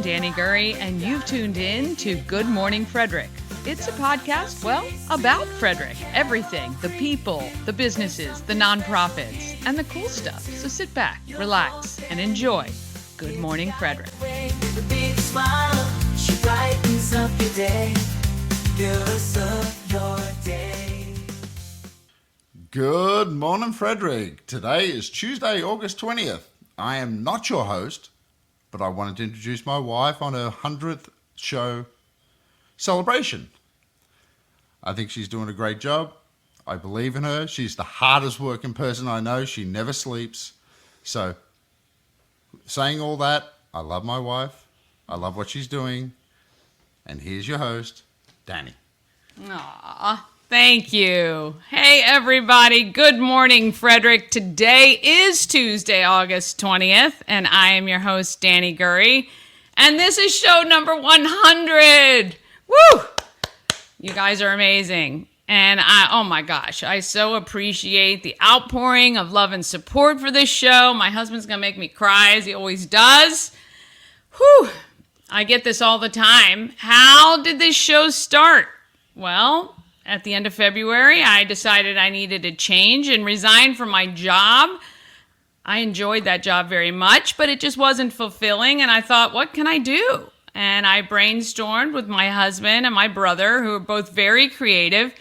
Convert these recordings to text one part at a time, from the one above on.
Danny Gurry, and you've tuned in to Good Morning Frederick. It's a podcast, well, about Frederick. Everything, the people, the businesses, the nonprofits, and the cool stuff. So sit back, relax, and enjoy Good Morning Frederick. Good morning, Frederick. Today is Tuesday, August 20th. I am not your host, but I wanted to introduce my wife on her 100th show celebration. I think she's doing a great job. I believe in her. She's the hardest working person I know. She never sleeps. So, saying all that, I love my wife. I love what she's doing. And here's your host, Danny. Aw, thank you. Hey, everybody. Good morning, Frederick. Today is Tuesday, August 20th, and I am your host, Danny Gurry. And this is show number 100. Woo! You guys are amazing. And oh my gosh, I so appreciate the outpouring of love and support for this show. My husband's going to make me cry, as he always does. Whew! I get this all the time. How did this show start? Well, at the end of February, I decided I needed a change and resigned from my job. I enjoyed that job very much, but it just wasn't fulfilling. And I thought, what can I do? And I brainstormed with my husband and my brother, who are both very creative.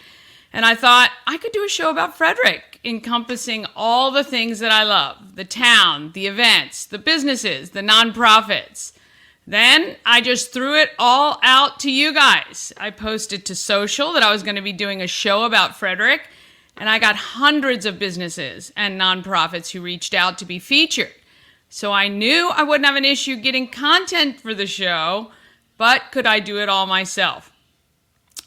And I thought I could do a show about Frederick, encompassing all the things that I love: the town, the events, the businesses, the nonprofits. Then I just threw it all out to you guys. I posted to social that I was going to be doing a show about Frederick, and I got hundreds of businesses and nonprofits who reached out to be featured. So I knew I wouldn't have an issue getting content for the show, but could I do it all myself?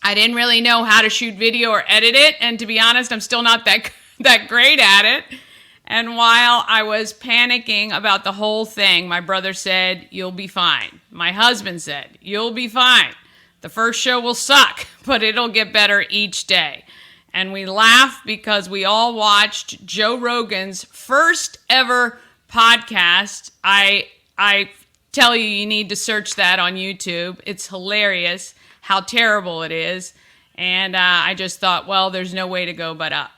I didn't really know how to shoot video or edit it, and to be honest, I'm still not that great at it. And while I was panicking about the whole thing, my brother said, "You'll be fine." My husband said, "You'll be fine. The first show will suck, but it'll get better each day." And we laughed because we all watched Joe Rogan's first ever podcast. I tell you, you need to search that on YouTube. It's hilarious how terrible it is. And I just thought, well, there's no way to go but up.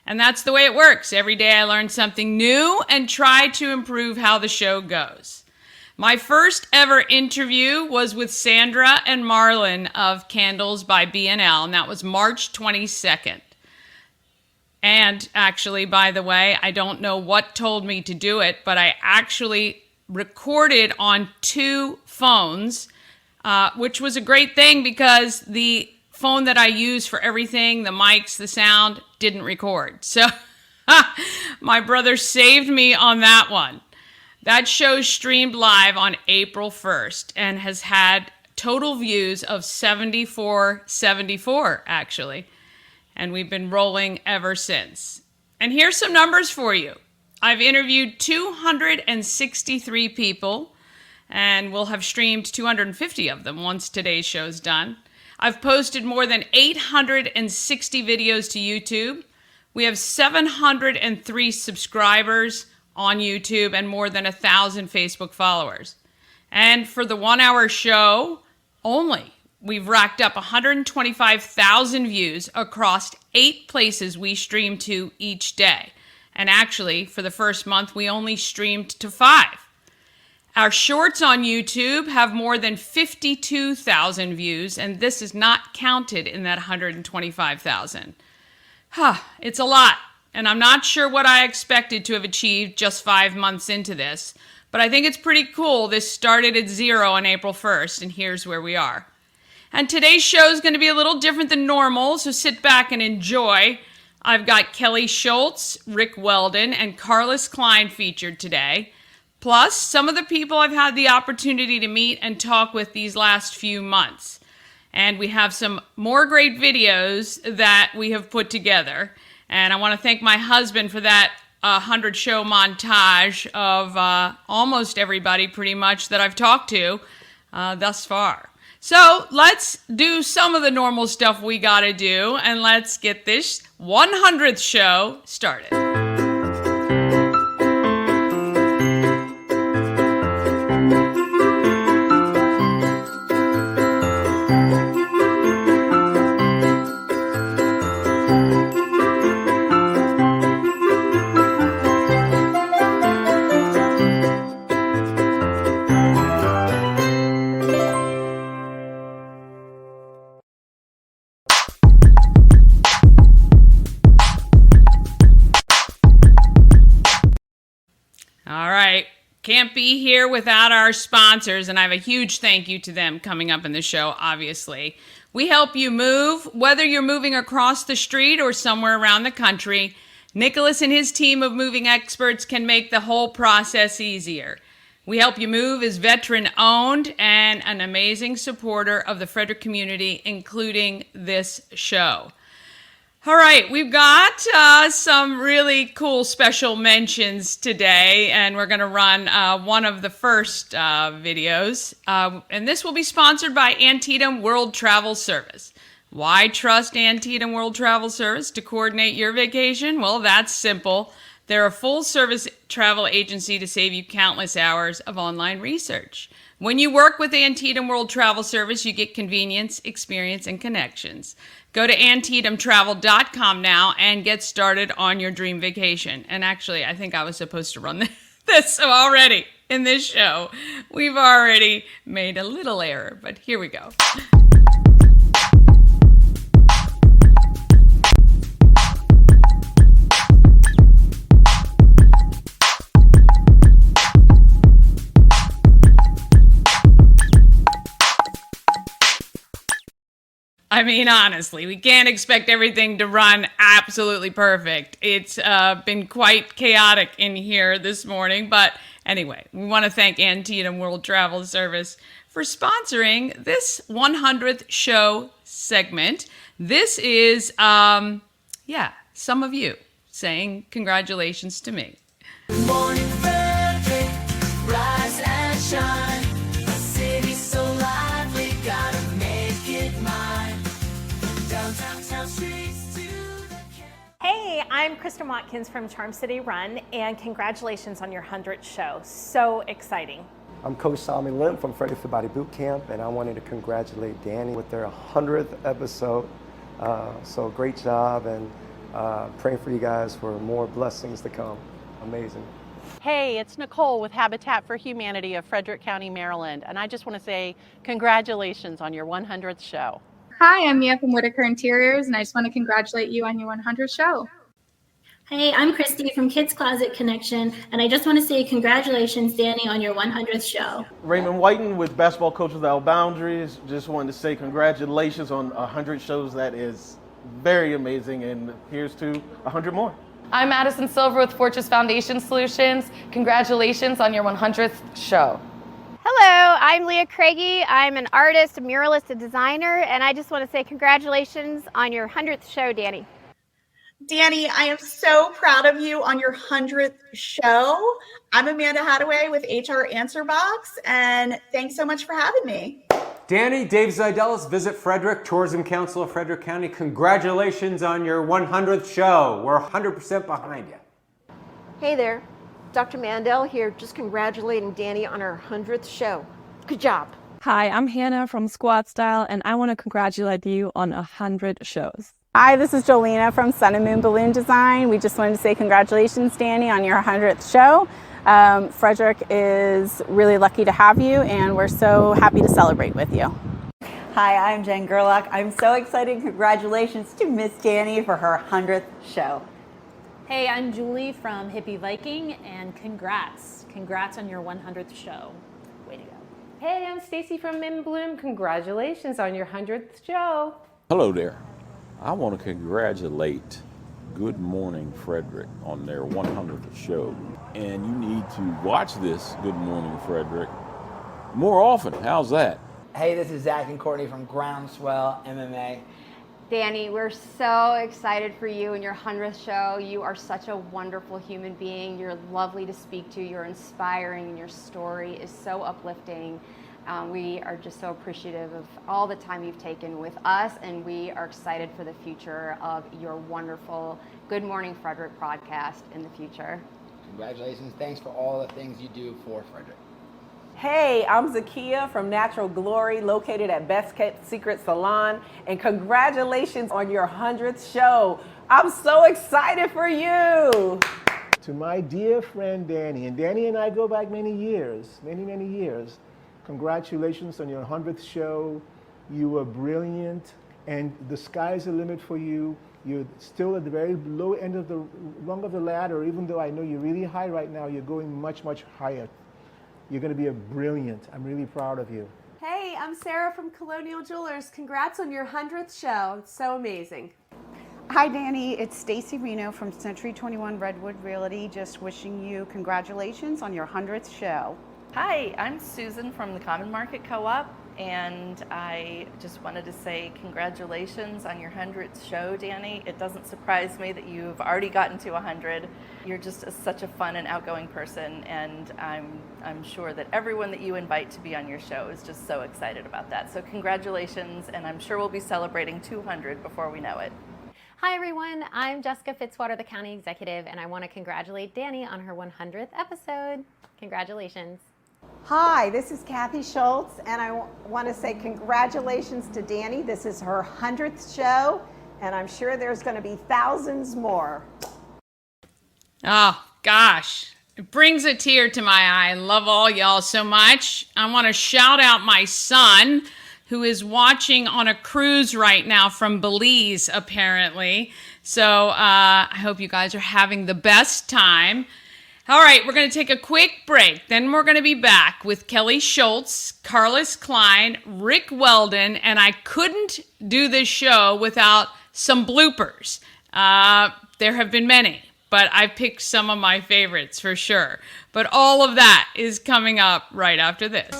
And that's the way it works. Every day I learn something new and try to improve how the show goes. My first ever interview was with Sandra and Marlon of Candles by B&L, and that was March 22nd. And actually, by the way, I don't know what told me to do it, but I actually recorded on 2 phones, which was a great thing because the phone that I use for everything, the mics, the sound, didn't record. So my brother saved me on that one. That show streamed live on April 1st and has had total views of 74 actually. And we've been rolling ever since. And here's some numbers for you. I've interviewed 263 people, and we'll have streamed 250 of them once today's show's done. I've posted more than 860 videos to YouTube. We have 703 subscribers on YouTube and more than 1,000 Facebook followers. And for the 1-hour show only, we've racked up 125,000 views across 8 places we stream to each day. And actually, for the first month, we only streamed to 5. Our shorts on YouTube have more than 52,000 views, and this is not counted in that 125,000. It's a lot, and I'm not sure what I expected to have achieved just 5 months into this, but I think it's pretty cool. This started at 0 on April 1st, and here's where we are. And today's show is going to be a little different than normal, so sit back and enjoy. I've got Kelly Schulz, Rick Weldon, and Karlys Kline featured today. Plus, some of the people I've had the opportunity to meet and talk with these last few months. And we have some more great videos that we have put together. And I want to thank my husband for that 100-show montage of almost everybody pretty much that I've talked to thus far. So let's do some of the normal stuff we got to do, and let's get this 100th show started. Can't be here without our sponsors, and I have a huge thank you to them coming up in the show, obviously. We help you move, whether you're moving across the street or somewhere around the country. Nicholas and his team of moving experts can make the whole process easier. We Help You Move is veteran-owned and an amazing supporter of the Frederick community, including this show. All right, we've got some really cool special mentions today, and we're going to run one of the first videos. And this will be sponsored by Antietam World Travel Service. Why trust Antietam World Travel Service to coordinate your vacation? Well, that's simple. They're a full-service travel agency to save you countless hours of online research. When you work with Antietam World Travel Service, you get convenience, experience, and connections. Go to AntietamTravel.com now and get started on your dream vacation. And actually, I think I was supposed to run this already in this show. We've already made a little error, but here we go. I mean, honestly, we can't expect everything to run absolutely perfect. It's been quite chaotic in here this morning. But anyway, we want to thank Antietam World Travel Service for sponsoring this 100th show segment. This is, some of you saying congratulations to me. Good morning, Frederick. Rise and shine. A city so lively, gotta make it mine. Downtown streets to the Hey, I'm Kristen Watkins from Charm City Run, and congratulations on your 100th show. So exciting. I'm Coach Salmi Lim from Frederick Fit Body Boot Camp, and I wanted to congratulate Danny with their 100th episode. So great job, and praying for you guys for more blessings to come. Amazing. Hey, it's Nicole with Habitat for Humanity of Frederick County, Maryland, and I just want to say congratulations on your 100th show. Hi, I'm Mia from Whitaker Interiors, and I just want to congratulate you on your 100th show. Hey, I'm Christy from Kids Closet Connection, and I just want to say congratulations, Danny, on your 100th show. Raymond Whiten with Basketball Coaches Without Boundaries. Just wanted to say congratulations on 100 shows. That is very amazing, and here's to 100 more. I'm Madison Silver with Fortress Foundation Solutions. Congratulations on your 100th show. Hello, I'm Leah Craigie. I'm an artist, a muralist, a designer, and I just want to say congratulations on your 100th show, Danny. Danny, I am so proud of you on your 100th show. I'm Amanda Hadaway with HR Answer Box, and thanks so much for having me. Danny, Dave Zidelis, Visit Frederick, Tourism Council of Frederick County. Congratulations on your 100th show. We're 100% behind you. Hey there, Dr. Mandel here, just congratulating Danny on her 100th show. Good job. Hi, I'm Hannah from Squad Style, and I want to congratulate you on 100 shows. Hi, this is Jolena from Sun and Moon Balloon Design. We just wanted to say congratulations, Danny, on your 100th show. Frederick is really lucky to have you, and we're so happy to celebrate with you. Hi, I'm Jen Gerlach. I'm so excited. Congratulations to Miss Danny for her 100th show. Hey, I'm Julie from Hippie Viking, and congrats. Congrats on your 100th show. Way to go. Hey, I'm Stacy from Min Bloom. Congratulations on your 100th show. Hello there. I want to congratulate Good Morning Frederick on their 100th show. And you need to watch this Good Morning Frederick more often. How's that? Hey, this is Zach and Courtney from Groundswell MMA. Danny, we're so excited for you and your 100th show. You are such a wonderful human being. You're lovely to speak to. You're inspiring, and your story is so uplifting. We are just so appreciative of all the time you've taken with us, and we are excited for the future of your wonderful Good Morning Frederick podcast in the future. Congratulations. Thanks for all the things you do for Frederick. Hey, I'm Zakia from Natural Glory, located at Best Kept Secret Salon, and congratulations on your 100th show. I'm so excited for you. To my dear friend Danny, and Danny and I go back many years, many years. Congratulations on your 100th show. You were brilliant, and the sky's the limit for you. You're still at the very low end of the rung of the ladder, even though I know you're really high right now. You're going much higher. You're going to be a brilliant. I'm really proud of you. Hey, I'm Sarah from Colonial Jewelers. Congrats on your 100th show. It's so amazing. Hi, Danny. It's Stacy Reno from Century 21 Redwood Realty. Just wishing you congratulations on your 100th show. Hi, I'm Susan from the Common Market Co-op, and I just wanted to say congratulations on your 100th show, Danny. It doesn't surprise me that you've already gotten to 100. You're just such a fun and outgoing person, and I'm sure that everyone that you invite to be on your show is just so excited about that. So congratulations, and I'm sure we'll be celebrating 200 before we know it. Hi everyone, I'm Jessica Fitzwater, the County Executive, and I want to congratulate Danny on her 100th episode. Congratulations. Hi, this is Kathy Schulz, and I want to say congratulations to Danny. This is her 100th show, and I'm sure there's going to be thousands more. Oh, gosh. It brings a tear to my eye. I love all y'all so much. I want to shout out my son, who is watching on a cruise right now from Belize, apparently. So I hope you guys are having the best time. All right, we're going to take a quick break. Then we're going to be back with Kelly Schulz, Karlys, Kline, Rick Weldon, and I couldn't do this show without some bloopers. There have been many, but I've picked some of my favorites for sure. But all of that is coming up right after this.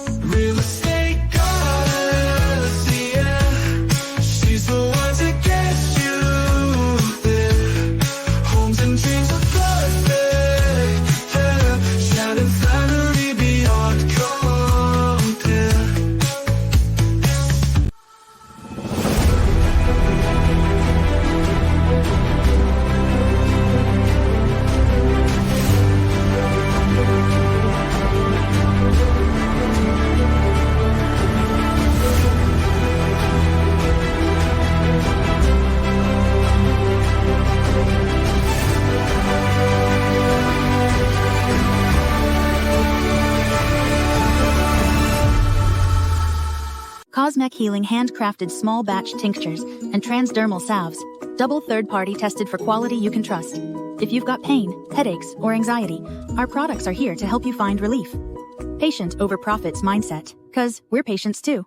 Cosmec Healing handcrafted small batch tinctures and transdermal salves, double third-party tested for quality you can trust. If you've got pain, headaches, or anxiety, our products are here to help you find relief. Patient over profits mindset, 'cause we're patients too.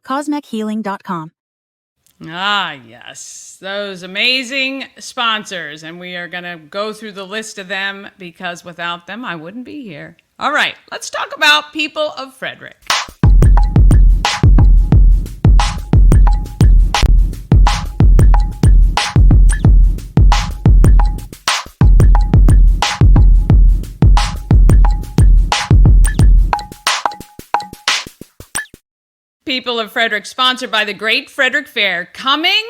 CosmecHealing.com. Ah, yes, those amazing sponsors, and we are going to go through the list of them because without them, I wouldn't be here. All right, let's talk about people of Frederick. People of Frederick, sponsored by the Great Frederick Fair, coming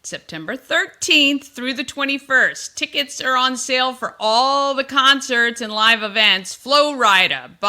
September 13th through the 21st. Tickets are on sale for all the concerts and live events. Flo Rida,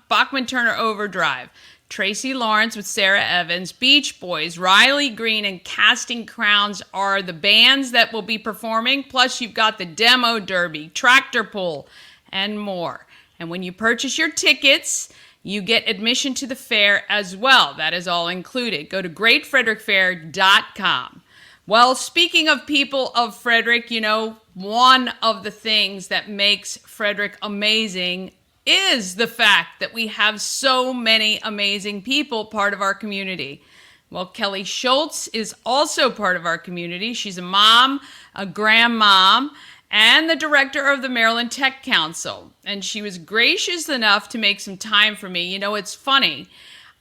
Bachman Turner Overdrive, Tracy Lawrence with Sarah Evans, Beach Boys, Riley Green, and Casting Crowns are the bands that will be performing. Plus, you've got the Demo Derby, Tractor Pull, and more. And when you purchase your tickets, you get admission to the fair as well. That is all included. Go to greatfrederickfair.com. Well, speaking of people of Frederick, you know, one of the things that makes Frederick amazing is the fact that we have so many amazing people part of our community. Well, Kelly Schulz is also part of our community. She's a mom, a grandmom, and the director of the Maryland Tech Council. And she was gracious enough to make some time for me. You know, it's funny.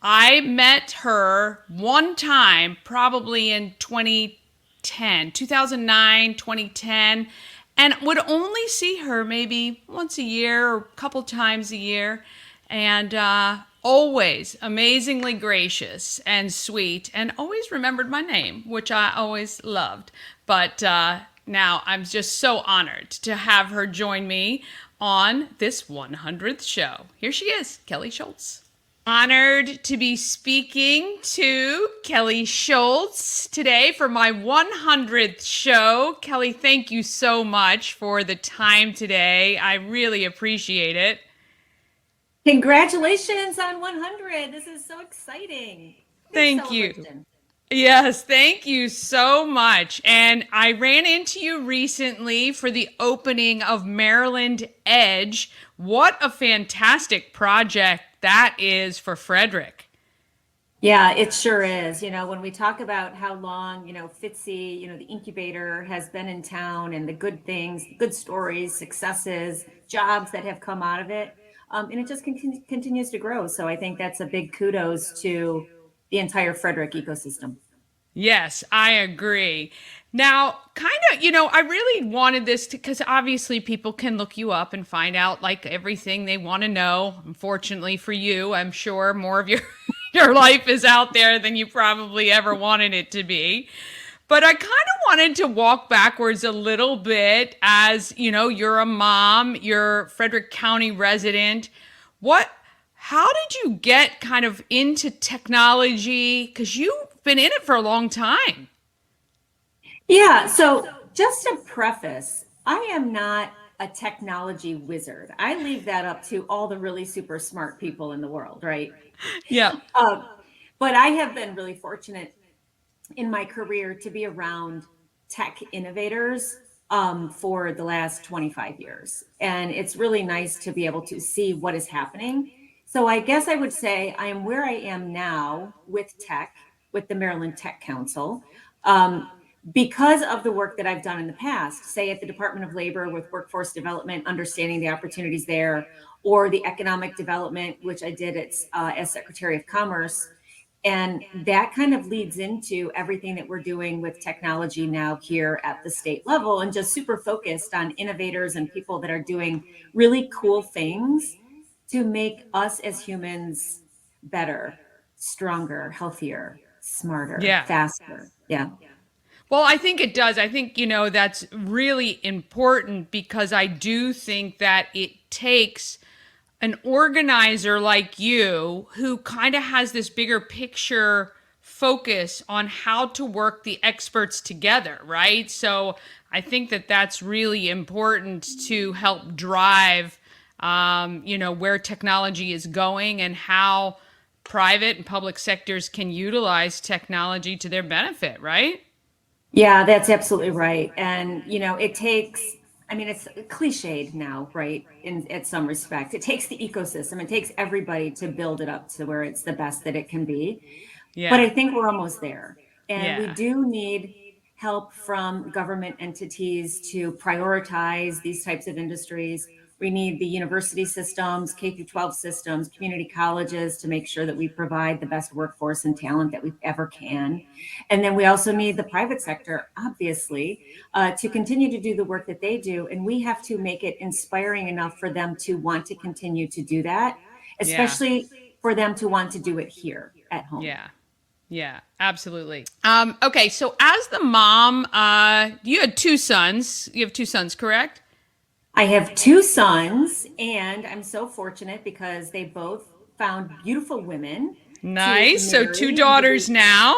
I met her one time, probably in 2009, 2010, and would only see her maybe once a year or a couple times a year. And always amazingly gracious and sweet, and always remembered my name, which I always loved. But now I'm just so honored to have her join me on this 100th show. Here she is, Kelly Schulz. Honored to be speaking to Kelly Schulz today for my 100th show. Kelly, thank you so much for the time today. I really appreciate it. Congratulations on 100. This is so exciting. Thank you. Yes, thank you so much. And I ran into you recently for the opening of Maryland Edge. What a fantastic project that is for Frederick. Yeah, it sure is. When we talk about how long, Fitzy, the incubator has been in town and the good things, good stories, successes, jobs that have come out of it, and it just continues to grow. So I think that's a big kudos to the entire Frederick ecosystem. Yes, I agree. Now, I really wanted this because obviously people can look you up and find out like everything they want to know. Unfortunately for you, I'm sure more of your your life is out there than you probably ever wanted it to be. But I kind of wanted to walk backwards a little bit as, you're a mom, you're Frederick County resident. How did you get kind of into technology? Because you've been in it for a long time. Yeah, so just to preface, I am not a technology wizard. I leave that up to all the really super smart people in the world, right? Yeah. But I have been really fortunate in my career to be around tech innovators for the last 25 years. And it's really nice to be able to see what is happening. So I guess I would say I am where I am now with tech, with the Maryland Tech Council, because of the work that I've done in the past, say at the Department of Labor with workforce development, understanding the opportunities there, or the economic development, which I did as Secretary of Commerce. And that kind of leads into everything that we're doing with technology now here at the state level, and just super focused on innovators and people that are doing really cool things to make us as humans better, stronger, healthier, smarter, faster. Yeah. Well, I think it does. I think, that's really important because I do think that it takes an organizer like you who kind of has this bigger picture focus on how to work the experts together, right? So I think that that's really important to help drive, where technology is going and how private and public sectors can utilize technology to their benefit, right? Yeah, that's absolutely right. And, it takes, it's cliched now, right? At some respect, it takes the ecosystem, it takes everybody to build it up to where it's the best that it can be. Yeah. But I think we're almost there. And Yeah. we do need help from government entities to prioritize these types of industries. We need the university systems, K through 12 systems, community colleges to make sure that we provide the best workforce and talent that we ever can. And then we also need the private sector, obviously, to continue to do the work that they do. And we have to make it inspiring enough for them to want to continue to do that, especially for them to want to do it here at home. Yeah. Yeah, absolutely. Okay, so as the mom, you had two sons. You have two sons, correct? I have two sons, and I'm so fortunate because they both found beautiful women. Nice. So two daughters now.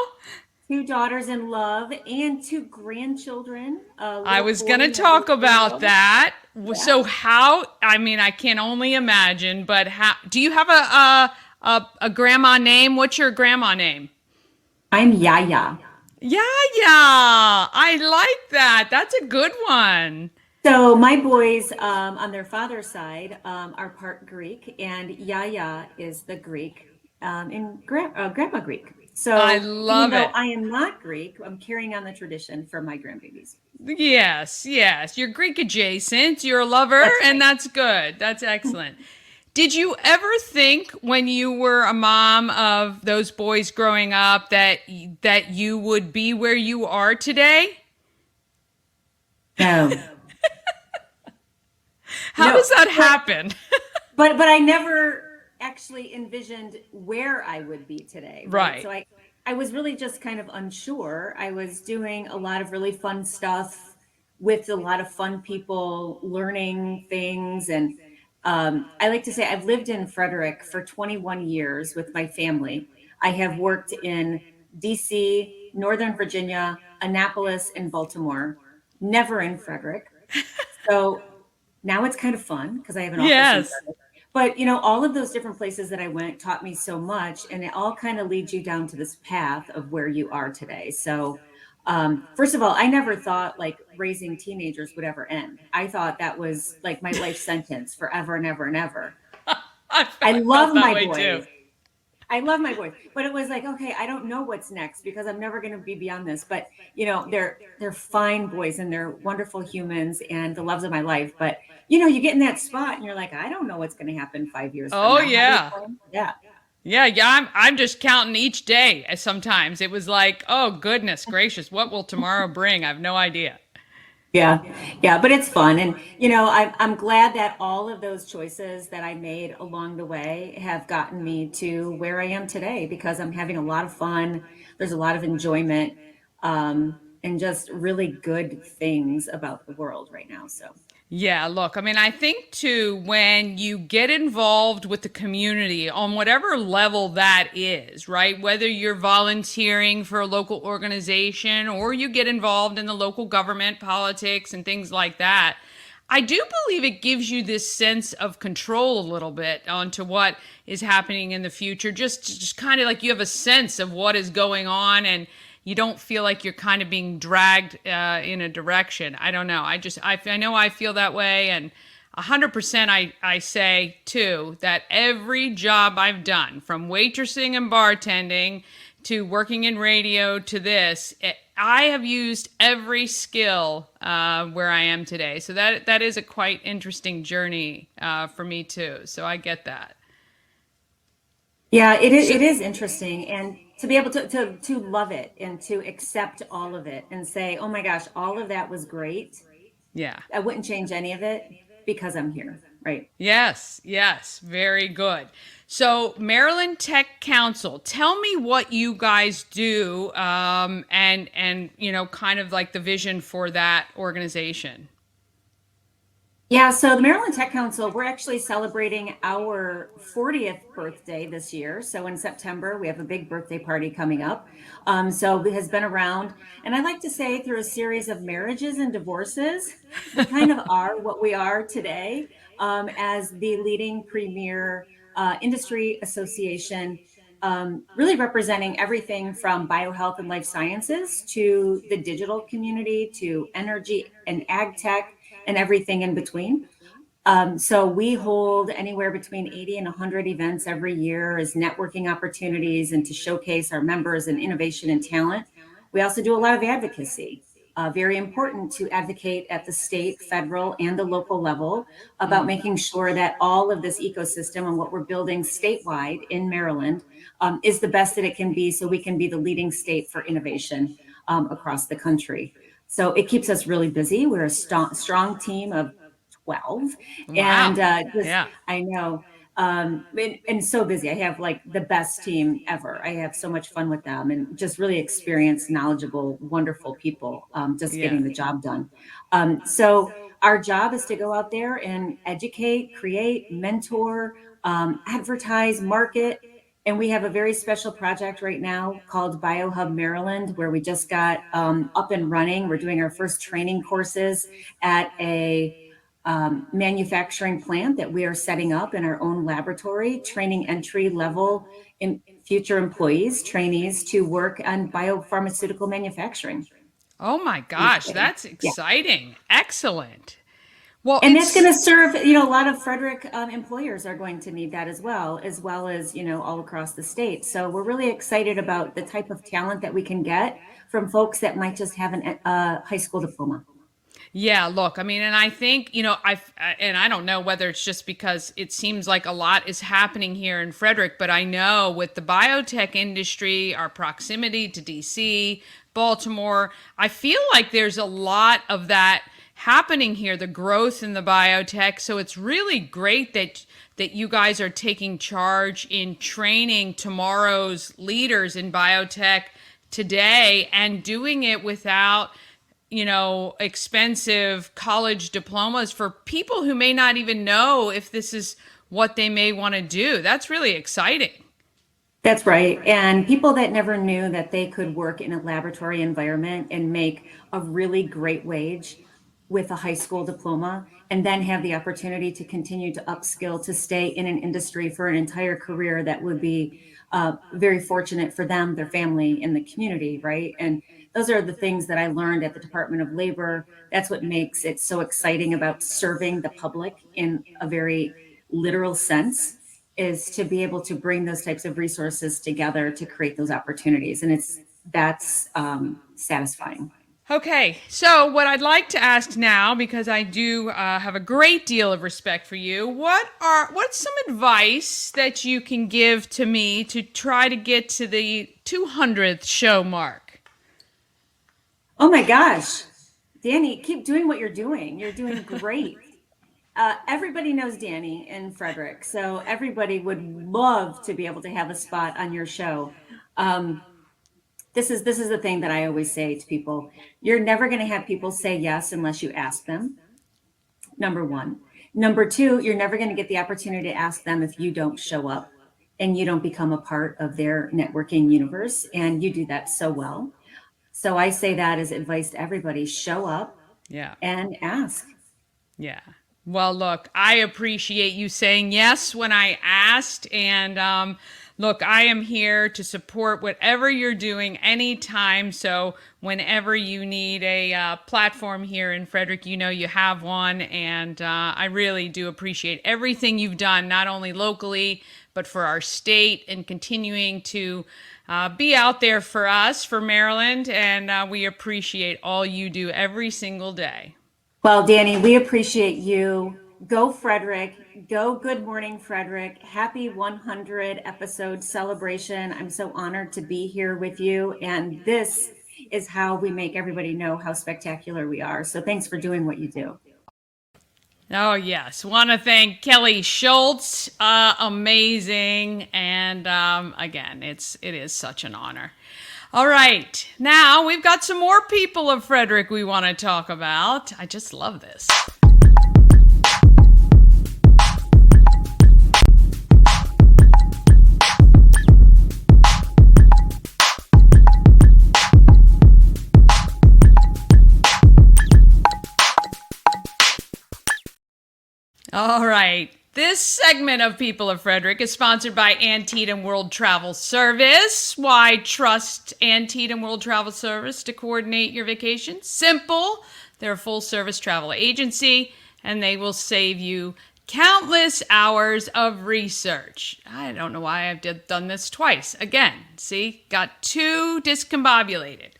Two daughters in love and two grandchildren. I was going to talk about that. Yeah. So I can only imagine, but do you have a grandma name? What's your grandma name? I'm Yaya. Yaya. I like that. That's a good one. So my boys on their father's side are part Greek, and Yaya is the Greek in Grandma Greek. So I love even it. though I am not Greek, I'm carrying on the tradition for my grandbabies. Yes. You're Greek adjacent. You're a lover, and that's good. That's excellent. Did you ever think when you were a mom of those boys growing up that you would be where you are today? No. How does that happen? But I never actually envisioned where I would be today. Right. So I was really just kind of unsure. I was doing a lot of really fun stuff with a lot of fun people, learning things. And I like to say I've lived in Frederick for 21 years with my family. I have worked in DC, Northern Virginia, Annapolis, and Baltimore, never in Frederick. So now it's kind of fun because I have an office in Frederick. But, you know, all of those different places that I went taught me so much, and it all kind of leads you down to this path of where you are today. So, first of all, I never thought like raising teenagers would ever end. I thought that was like my life sentence forever and ever and ever. I love my boys. I love my boys, but it was like, okay, I don't know what's next because I'm never going to be beyond this. But you know, they're fine boys and they're wonderful humans and the loves of my life. But you know, you get in that spot and you're like, I don't know what's going to happen 5 years from now. Oh yeah. Yeah. Yeah. I'm just counting each day. Sometimes it was like, oh goodness gracious, what will tomorrow bring? I have no idea. Yeah, but it's fun. And, you know, I'm glad that all of those choices that I made along the way have gotten me to where I am today because I'm having a lot of fun. There's a lot of enjoyment and just really good things about the world right now. So. Yeah, look, I mean, I think too, when you get involved with the community on whatever level that is, right? Whether you're volunteering for a local organization or you get involved in the local government, politics, and things like that, I do believe it gives you this sense of control a little bit onto what is happening in the future. Just kind of like you have a sense of what is going on and you don't feel like you're kind of being dragged in a direction. I don't know. I know I feel that way. And 100% I say, too, that every job I've done, from waitressing and bartending to working in radio to this, I have used every skill where I am today. So that is a quite interesting journey for me, too. So I get that. Yeah, it is interesting. And to be able to love it and to accept all of it and say, oh my gosh, all of that was great. Yeah. I wouldn't change any of it because I'm here, right? Yes, very good. So Maryland Tech Council, tell me what you guys do and you know, kind of like the vision for that organization. Yeah, so the Maryland Tech Council, we're actually celebrating our 40th birthday this year. So in September, we have a big birthday party coming up. So it has been around. And I like to say through a series of marriages and divorces, we kind of are what we are today as the leading premier industry association, really representing everything from biohealth and life sciences to the digital community to energy and ag tech and everything in between. So we hold anywhere between 80 and 100 events every year as networking opportunities and to showcase our members and innovation and talent. We also do a lot of advocacy. Very important to advocate at the state, federal, and the local level about making sure that all of this ecosystem and what we're building statewide in Maryland is the best that it can be so we can be the leading state for innovation across the country. So it keeps us really busy. We're a strong team of 12. Wow. And Yeah. I know. And so busy. I have like the best team ever. I have so much fun with them and just really experienced, knowledgeable, wonderful people getting the job done. So our job is to go out there and educate, create, mentor, advertise, market. And we have a very special project right now called BioHub Maryland, where we just got up and running. We're doing our first training courses at a manufacturing plant that we are setting up in our own laboratory, training entry level in future employees, trainees to work on biopharmaceutical manufacturing. Oh my gosh, that's exciting. Yeah. Excellent. Well, and that's going to serve, you know, a lot of Frederick employers are going to need that as well as, you know, all across the state. So we're really excited about the type of talent that we can get from folks that might just have a high school diploma. Yeah, look, I mean, and I think, you know, I don't know whether it's just because it seems like a lot is happening here in Frederick, but I know with the biotech industry, our proximity to DC, Baltimore, I feel like there's a lot of that happening here, the growth in the biotech. So it's really great that you guys are taking charge in training tomorrow's leaders in biotech today and doing it without, you know, expensive college diplomas for people who may not even know if this is what they may want to do. That's really exciting. That's right. And people that never knew that they could work in a laboratory environment and make a really great wage with a high school diploma and then have the opportunity to continue to upskill, to stay in an industry for an entire career that would be very fortunate for them, their family, and the community, right? And those are the things that I learned at the Department of Labor. That's what makes it so exciting about serving the public in a very literal sense, is to be able to bring those types of resources together to create those opportunities. And that's satisfying. Okay, so what I'd like to ask now, because I do have a great deal of respect for you, what's some advice that you can give to me to try to get to the 200th show mark? Oh my gosh, Danny, keep doing what you're doing. You're doing great. Everybody knows Danny in Frederick, so everybody would love to be able to have a spot on your show. This is the thing that I always say to people. You're never going to have people say yes unless you ask them. Number one. Number two, you're never going to get the opportunity to ask them if you don't show up and you don't become a part of their networking universe. And you do that so well. So I say that as advice to everybody. Show up and ask. Yeah. Well, look, I appreciate you saying yes when I asked. And look, I am here to support whatever you're doing anytime. So whenever you need a platform here in Frederick, you know you have one. And I really do appreciate everything you've done, not only locally, but for our state, and continuing to be out there for us, for Maryland. And we appreciate all you do every single day. Well, Danny, we appreciate you. Go Frederick. Go Good Morning Frederick. Happy 100 episode celebration. I'm so honored to be here with you. And this is how we make everybody know how spectacular we are. So thanks for doing what you do. Oh, yes. Want to thank Kelly Schulz. Amazing. And again, it is such an honor. All right. Now we've got some more people of Frederick we want to talk about. I just love this. All right. This segment of People of Frederick is sponsored by Antietam World Travel Service. Why trust Antietam World Travel Service to coordinate your vacation? Simple. They're a full-service travel agency, and they will save you countless hours of research. I don't know why I've done this twice. Again, see? Got too discombobulated.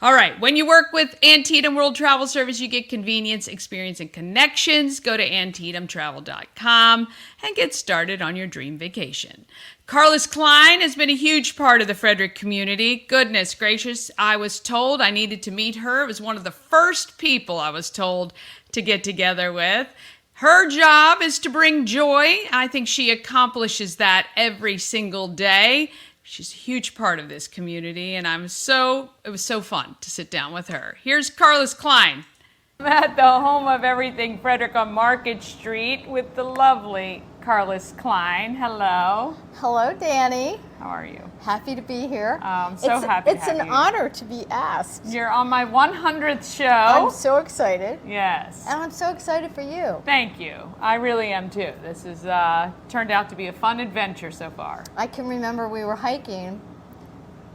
All right, when you work with Antietam World Travel Service, you get convenience, experience, and connections. Go to antietamtravel.com and get started on your dream vacation. Karlys Kline has been a huge part of the Frederick community. Goodness gracious, I was told I needed to meet her. It was one of the first people I was told to get together with. Her job is to bring joy. I think she accomplishes that every single day. She's a huge part of this community, and it was so fun to sit down with her. Here's Karlys Kline. I'm at the home of everything Frederick on Market Street with the lovely Karlys Kline. Hello. Hello, Danny. How are you? Happy to be here. I'm so happy to It's have an you. honor to be asked. You're on my 100th show. I'm so excited. Yes. And I'm so excited for you. Thank you. I really am too. This has turned out to be a fun adventure so far. I can remember we were hiking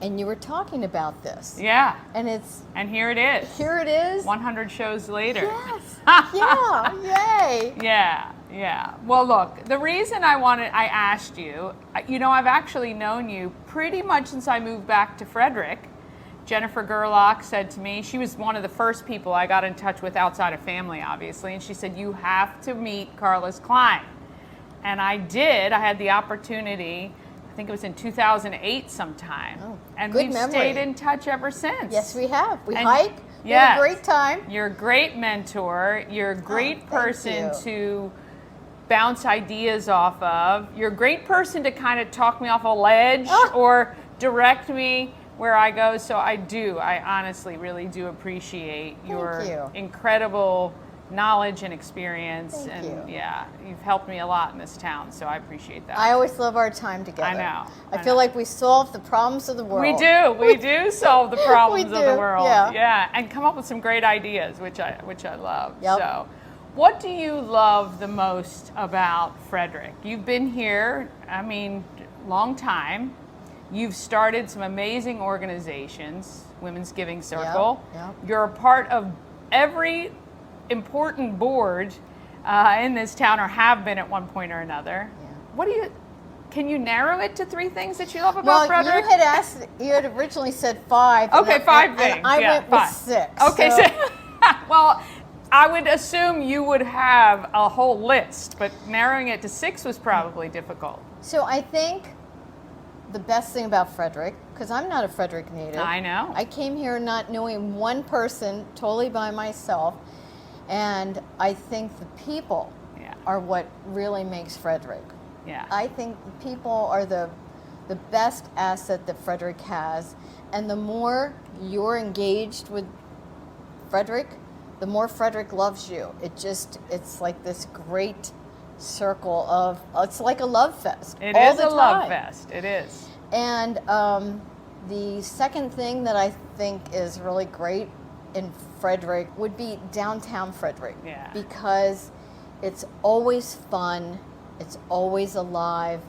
and you were talking about this. Yeah. And here it is. Here it is. 100 shows later. Yes. Yeah. Yay. Yeah. Well, look, the reason I asked you, I've actually known you pretty much since I moved back to Frederick. Jennifer Gerlach said to me, she was one of the first people I got in touch with outside of family, obviously, and she said, you have to meet Karlys Kline. And I did. I had the opportunity. I think it was in 2008 sometime. Oh, and good we've memory. Stayed in touch ever since. Yes, we have. We And hike. We yes, have a great time. You're a great mentor. You're a great person you. to bounce ideas off of. You're a great person to kind of talk me off a ledge or direct me where I go. So I honestly really do appreciate your incredible knowledge and experience. Thank you. Yeah, you've helped me a lot in this town, so I appreciate that. I always love our time together. I know. I feel like we solve the problems of the world. We do solve the problems of the world. Yeah. And come up with some great ideas, which I love. Yep. So, What do you love the most about Frederick? You've been here, long time. You've started some amazing organizations, Women's Giving Circle. Yep. You're a part of every important board in this town, or have been at one point or another. Yeah. Can you narrow it to 3 things that you love about Frederick? You had originally said 5. Okay, 5 things. And I went with 6. Okay, so. Well, I would assume you would have a whole list, but narrowing it to 6 was probably difficult. So I think the best thing about Frederick, because I'm not a Frederick native. I know. I came here not knowing one person, totally by myself, and I think the people are what really makes Frederick. Yeah. I think people are the best asset that Frederick has, and the more you're engaged with Frederick, the more Frederick loves you. It's like this great circle of, it's like a love fest. It all is the a time. love fest. It is. And the second thing that I think is really great in Frederick would be downtown Frederick. Yeah. Because it's always fun, it's always alive,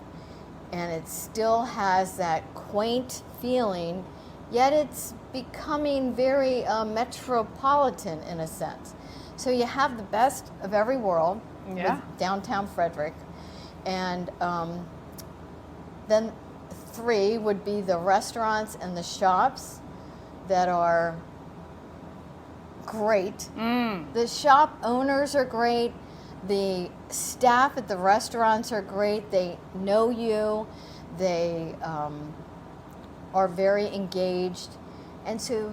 and it still has that quaint feeling, yet it's becoming very metropolitan in a sense. So you have the best of every world with downtown Frederick. And then 3 would be the restaurants and the shops that are great. The shop owners are great. The staff at the restaurants are great. They know you. They are very engaged. And so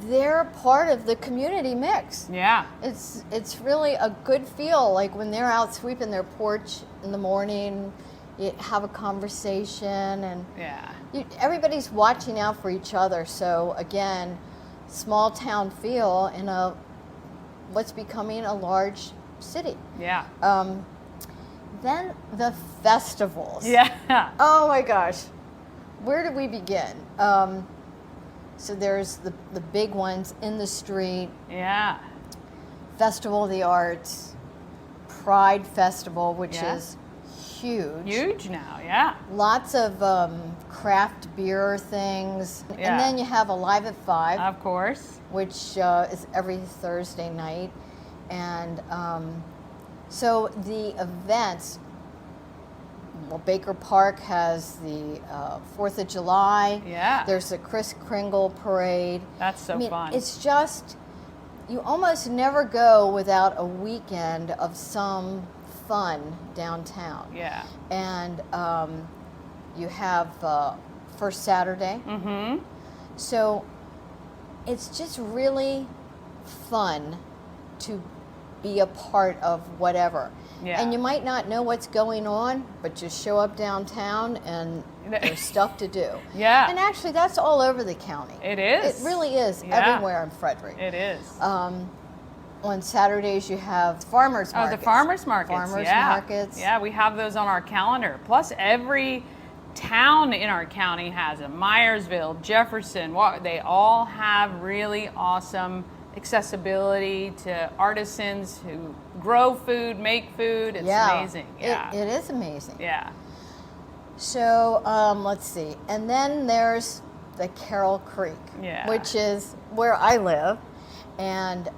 they're part of the community mix. Yeah. It's really a good feel, like when they're out sweeping their porch in the morning, you have a conversation, and everybody's watching out for each other. So again, small town feel in what's becoming a large city. Yeah. Then the festivals. Yeah. Oh my gosh. Where do we begin? So there's the big ones in the street. Yeah. Festival of the Arts, Pride Festival, which is huge. Huge now, yeah. Lots of craft beer things. Yeah. And then you have Alive at 5. Of course. Which is every Thursday night. And so the events, well, Baker Park has the 4th of July. Yeah. There's the Kris Kringle Parade. That's so fun. It's just, you almost never go without a weekend of some fun downtown. Yeah. And you have First Saturday. Mm-hmm. So it's just really fun to be a part of whatever. Yeah. And you might not know what's going on, but just show up downtown and there's stuff to do. Yeah. And actually, that's all over the county. It is. It really is everywhere in Frederick. It is. On Saturdays, you have farmers markets. Oh, the farmers markets. Farmers markets. Yeah, we have those on our calendar. Plus, every town in our county has them. Myersville, Jefferson, they all have really awesome accessibility to artisans who grow food, make food. It's amazing. Yeah, it is amazing. Yeah. So let's see, and then there's the Carroll Creek, which is where I live, and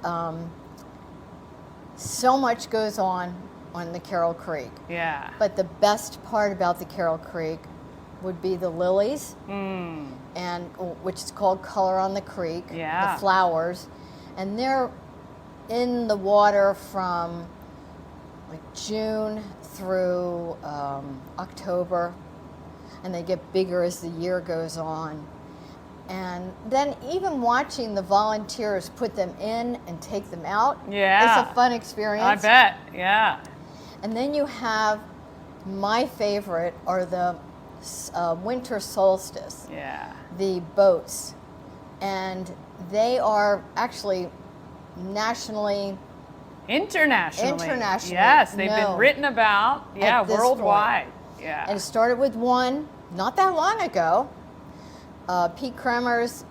so much goes on the Carroll Creek. Yeah. But the best part about the Carroll Creek would be the lilies, and which is called Color on the Creek. Yeah. The flowers. And they're in the water from like June through October, and they get bigger as the year goes on. And then even watching the volunteers put them in and take them out is a fun experience. I bet, yeah. And then you have, my favorite are the winter solstice. Yeah. The boats. And they are actually nationally, internationally. Internationally. Yes, they've been known written about. Yeah, at this worldwide. point. Yeah. And it started with one not that long ago. Pete Kremers,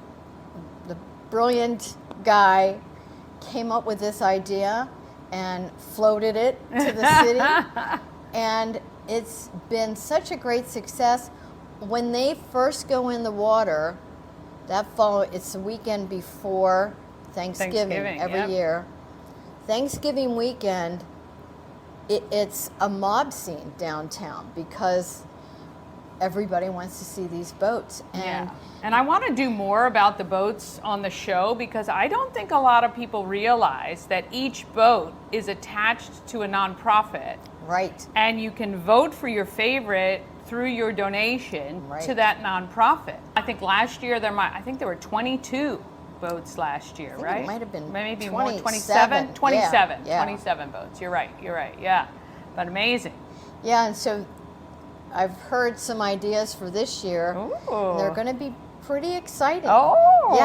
the brilliant guy, came up with this idea, and floated it to the city. And it's been such a great success. When they first go in the water, it's the weekend before Thanksgiving every year. Thanksgiving weekend, it's a mob scene downtown because everybody wants to see these boats. And I want to do more about the boats on the show because I don't think a lot of people realize that each boat is attached to a nonprofit. Right. And you can vote for your favorite through your donation to that nonprofit. I think last year there were 22 boats last year, right? It might have been maybe 27. more, 27? 27. Yeah. 27 boats. You're right, yeah. But amazing. Yeah, and so I've heard some ideas for this year. Ooh. They're going to be pretty exciting. Oh.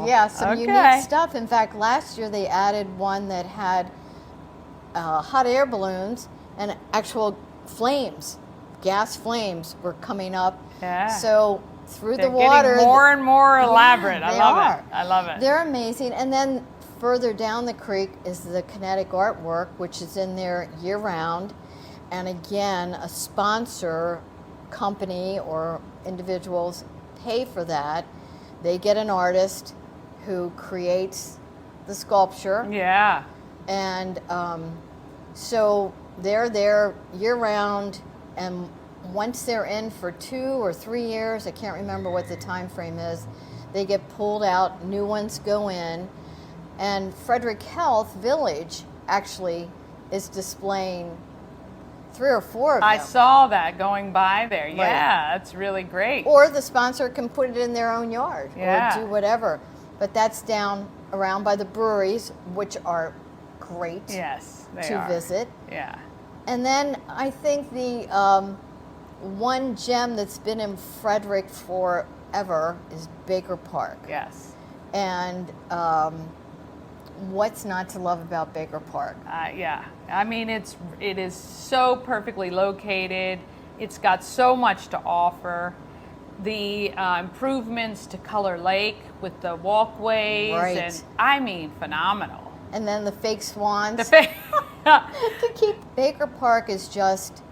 Yes, some unique stuff. In fact, last year they added one that had hot air balloons and actual flames, gas flames were coming up. Yeah. So through They're the water, getting more and more elaborate. Yeah, I love it. They're amazing. And then further down the creek is the kinetic artwork, which is in there year round. And again, a sponsor company or individuals pay for that. They get an artist who creates the sculpture. Yeah. And so they're there year round, and once they're in for 2 or 3 years, I can't remember what the time frame is, they get pulled out, new ones go in, and Frederick Health Village actually is displaying 3 or 4 of them. I saw that going by there. Yeah, that's really great. Or the sponsor can put it in their own yard Yeah. or do whatever. But that's down around by the breweries, which are great to visit. Yeah. And then I think the one gem that's been in Frederick forever is Baker Park. Yes. And what's not to love about Baker Park? Yeah. I mean, it is so perfectly located. It's got so much to offer. The improvements to Color Lake with the walkways, and I mean, phenomenal. And then the fake swans. To keep Baker Park is just,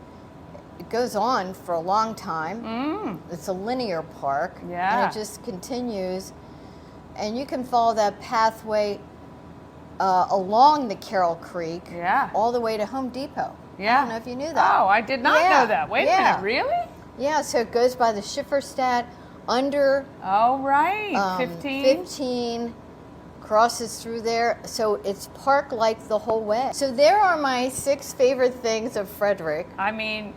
it goes on for a long time. It's a linear park. Yeah. And it just continues. And you can follow that pathway along the Carroll Creek all the way to Home Depot. Yeah. I don't know if you knew that. Oh, I did not know that. Wait a minute, really? Yeah, so it goes by the Schifferstadt under 15, crosses through there. So it's park-like the whole way. So there are my 6 favorite things of Frederick. I mean,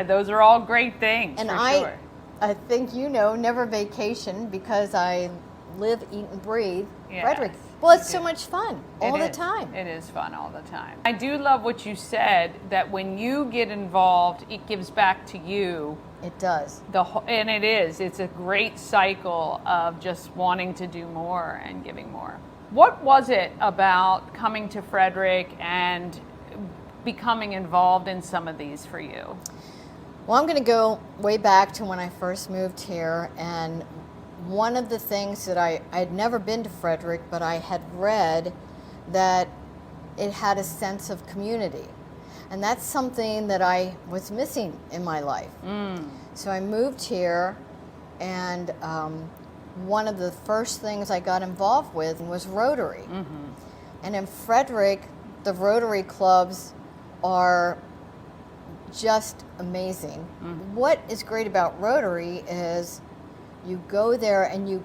those are all great things, and for sure. I think never vacation because I live, eat, and breathe Frederick. Well, it's so much fun all the time. It is fun all the time. I do love what you said, that when you get involved, it gives back to you. It does. And it is. It's a great cycle of just wanting to do more and giving more. What was it about coming to Frederick and becoming involved in some of these for you? Well, I'm going to go way back to when I first moved here, and one of the things that I'd never been to Frederick, but I had read that it had a sense of community. And that's something that I was missing in my life. So I moved here, and one of the first things I got involved with was Rotary. And in Frederick, the Rotary clubs are just amazing. What is great about Rotary is you go there and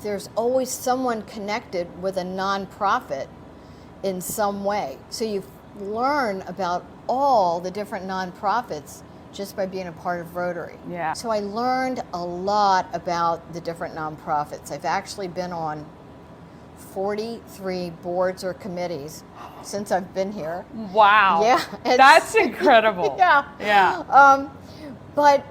there's always someone connected with a nonprofit in some way. So you learn about all the different nonprofits just by being a part of Rotary. Yeah. So I learned a lot about the different nonprofits. I've actually been on 43 boards or committees since I've been here. Wow. Yeah. That's incredible. Yeah. But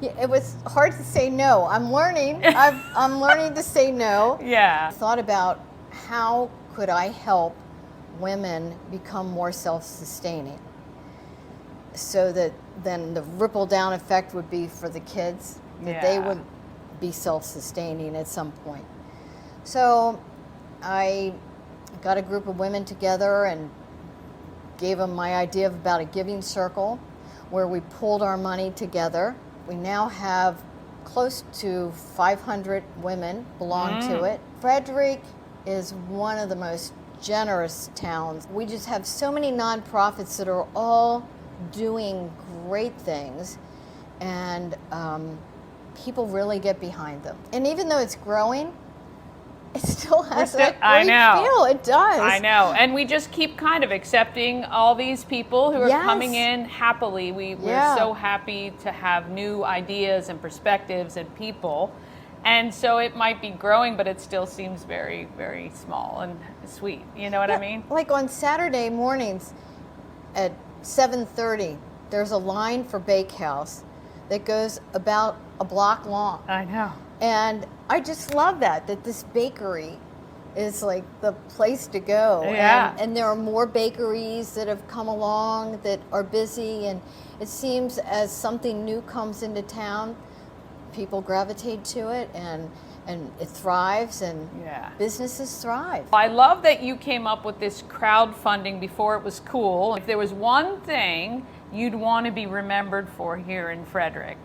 it was hard to say no. I'm learning. I'm learning to say no. Yeah. I thought about how could I help women become more self-sustaining, so that then the ripple down effect would be for the kids, that they would be self-sustaining at some point. So I got a group of women together, and gave them my idea about a giving circle where we pulled our money together. We now have close to 500 women belong to it. Frederick is one of the most generous towns. We just have so many nonprofits that are all doing great things, and people really get behind them. And even though it's growing, it still has that great feel. It does. I know. And we just keep kind of accepting all these people who are coming in happily. We're so happy to have new ideas and perspectives and people. And so it might be growing, but it still seems very, very small and sweet. You know what I mean? Like on Saturday mornings at 7:30, there's a line for Bakehouse that goes about a block long. I know. And I just love that this bakery is like the place to go. Yeah. And there are more bakeries that have come along that are busy, and it seems as something new comes into town, people gravitate to it, and it thrives, and businesses thrive. I love that you came up with this crowdfunding before it was cool. If there was one thing you'd want to be remembered for here in Frederick,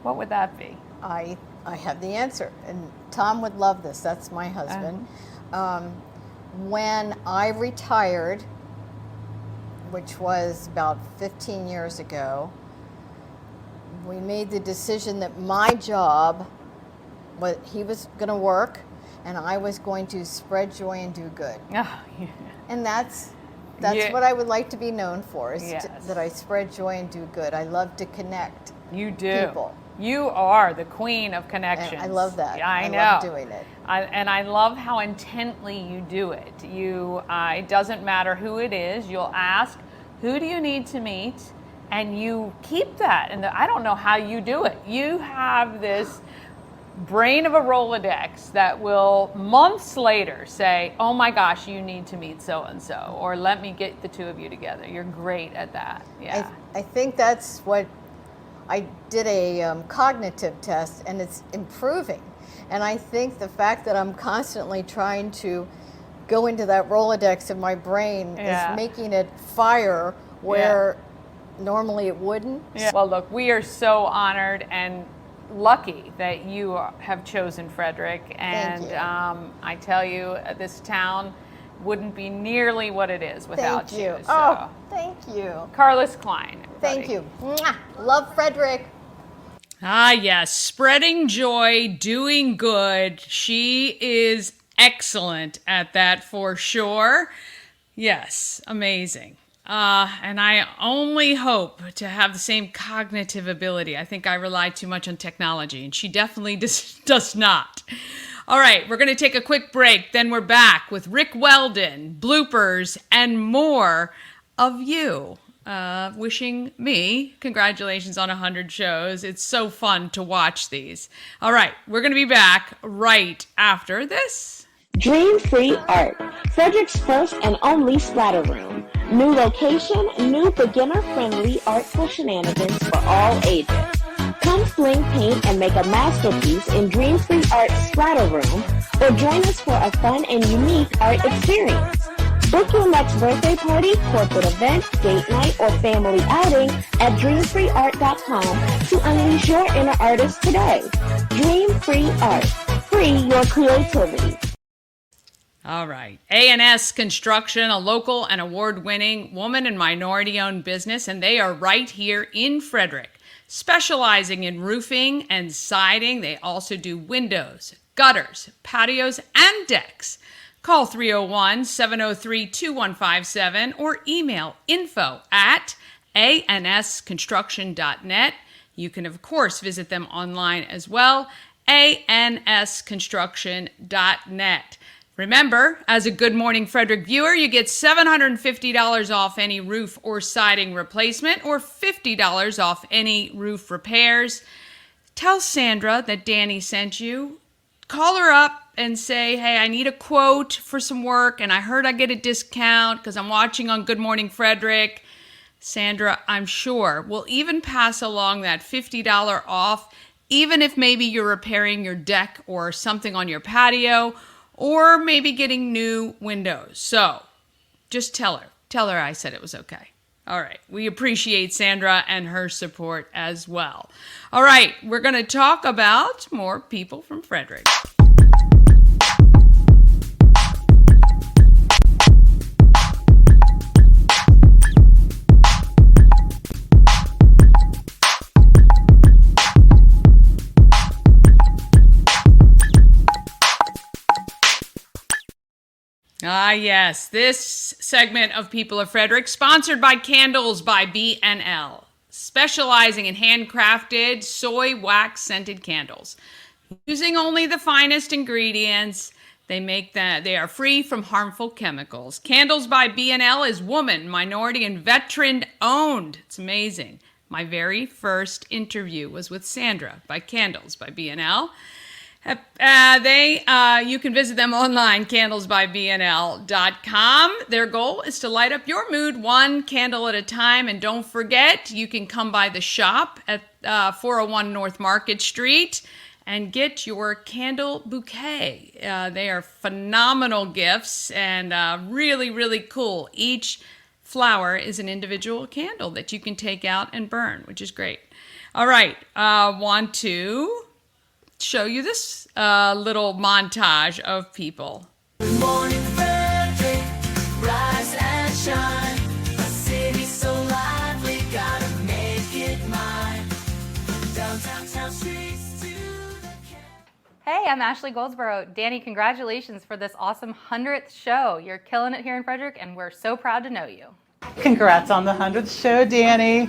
what would that be? I have the answer, and Tom would love this. That's my husband. When I retired, which was about 15 years ago, we made the decision that my job, he was going to work, and I was going to spread joy and do good. Oh, yeah. And that's what I would like to be known for, is that I spread joy and do good. I love to connect people. You are the queen of connections. And I love that. I know. love doing it. And I love how intently you do it. It doesn't matter who it is. You'll ask, who do you need to meet? And you keep that. And I don't know how you do it. You have this brain of a Rolodex that will months later say, oh my gosh, you need to meet so-and-so, or let me get the two of you together. You're great at that. Yeah. I think that's what I did a cognitive test, and it's improving. And I think the fact that I'm constantly trying to go into that Rolodex in my brain is making it fire where normally it wouldn't. Yeah. Well, look, we are so honored and lucky that you have chosen Frederick. And I tell you, this town wouldn't be nearly what it is without Thank you. So. Oh, thank you. Karlys Kline. Thank you. Mwah. Love Frederick. Ah, yes. Spreading joy, doing good. She is excellent at that for sure. Yes, amazing. And I only hope to have the same cognitive ability. I think I rely too much on technology, and she definitely does not. All right, we're going to take a quick break. Then we're back with Rick Weldon, bloopers, and more of you. Wishing me congratulations on 100 shows. It's so fun to watch these. All right, we're going to be back right after this. Dream Free Art, Frederick's first and only splatter room. New location, new beginner-friendly artful shenanigans for all ages. Come fling paint and make a masterpiece in Dream Free Art's splatter room, or join us for a fun and unique art experience. Book your next birthday party, corporate event, date night, or family outing at dreamfreeart.com to unleash your inner artist today. Dream Free Art. Free your creativity. All right. A&S Construction, a local and award-winning woman and minority-owned business, and they are right here in Frederick. Specializing in roofing and siding, they also do windows, gutters, patios, and decks. Call 301-703-2157 or email info@ansconstruction.net. You can, of course, visit them online as well, ansconstruction.net. Remember, as a Good Morning Frederick viewer, you get $750 off any roof or siding replacement, or $50 off any roof repairs. Tell Sandra that Danny sent you. Call her up and say, hey, I need a quote for some work, and I heard I get a discount because I'm watching on Good Morning Frederick. Sandra, I'm sure, will even pass along that $50 off, even if maybe you're repairing your deck or something on your patio, or maybe getting new windows. So just tell her, Tell her I said it was okay. All right. We appreciate Sandra and her support as well. All right. We're going to talk about more people from Frederick. Ah, yes, this segment of People of Frederick, sponsored by Candles by B&L, specializing in handcrafted soy wax scented candles. Using only the finest ingredients, they are free from harmful chemicals. Candles by B&L is woman, minority, and veteran owned. It's amazing. My very first interview was with Sandra by Candles by B&L. You can visit them online, candlesbybnl.com. Their goal is to light up your mood one candle at a time. And don't forget, you can come by the shop at 401 North Market Street and get your candle bouquet. They are phenomenal gifts and really, really cool. Each flower is an individual candle that you can take out and burn, which is great. All right, want to show you this little montage of people. Good morning, Frederick, rise and shine. A city so lively, gotta make it mine. Downtown town streets to the Hey, I'm Ashley Goldsboro. Danny, congratulations for this awesome 100th show. You're killing it here in Frederick, and we're so proud to know you. Congrats on the 100th show, Danny.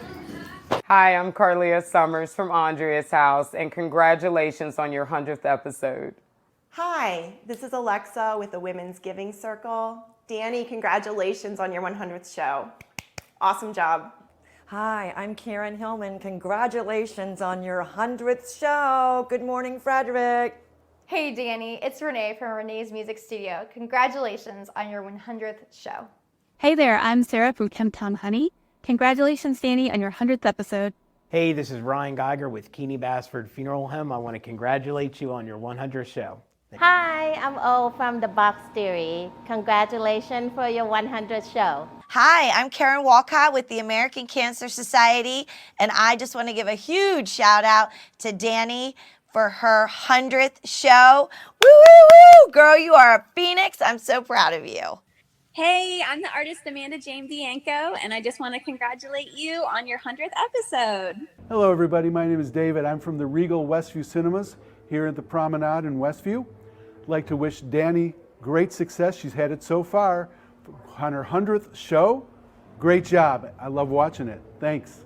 Hi, I'm Karlys Summers from Andrea's house, and congratulations on your 100th episode. Hi, this is Alexa with the Women's Giving Circle. Danny, congratulations on your 100th show. Awesome job. Hi, I'm Karen Hillman. Congratulations on your 100th show. Good morning, Frederick. Hey, Danny, it's Renee from Renee's Music Studio. Congratulations on your 100th show. Hey there, I'm Sarah from Kemptown Honey. Congratulations, Danny, on your 100th episode. Hey, this is Ryan Geiger with Keeney Bassford Funeral Home. I want to congratulate you on your 100th show. Hi, I'm O from The Box Theory. Congratulations for your 100th show. Hi, I'm Karen Walcott with the American Cancer Society, and I just want to give a huge shout out to Danny for her 100th show. Woo, woo, woo! Girl, you are a phoenix. I'm so proud of you. Hey, I'm the artist Amanda Jane Bianco, and I just want to congratulate you on your 100th episode. Hello, everybody. My name is David. I'm from the Regal Westview Cinemas here at the Promenade in Westview. I'd like to wish Danny great success. She's had it so far on her 100th show. Great job. I love watching it. Thanks.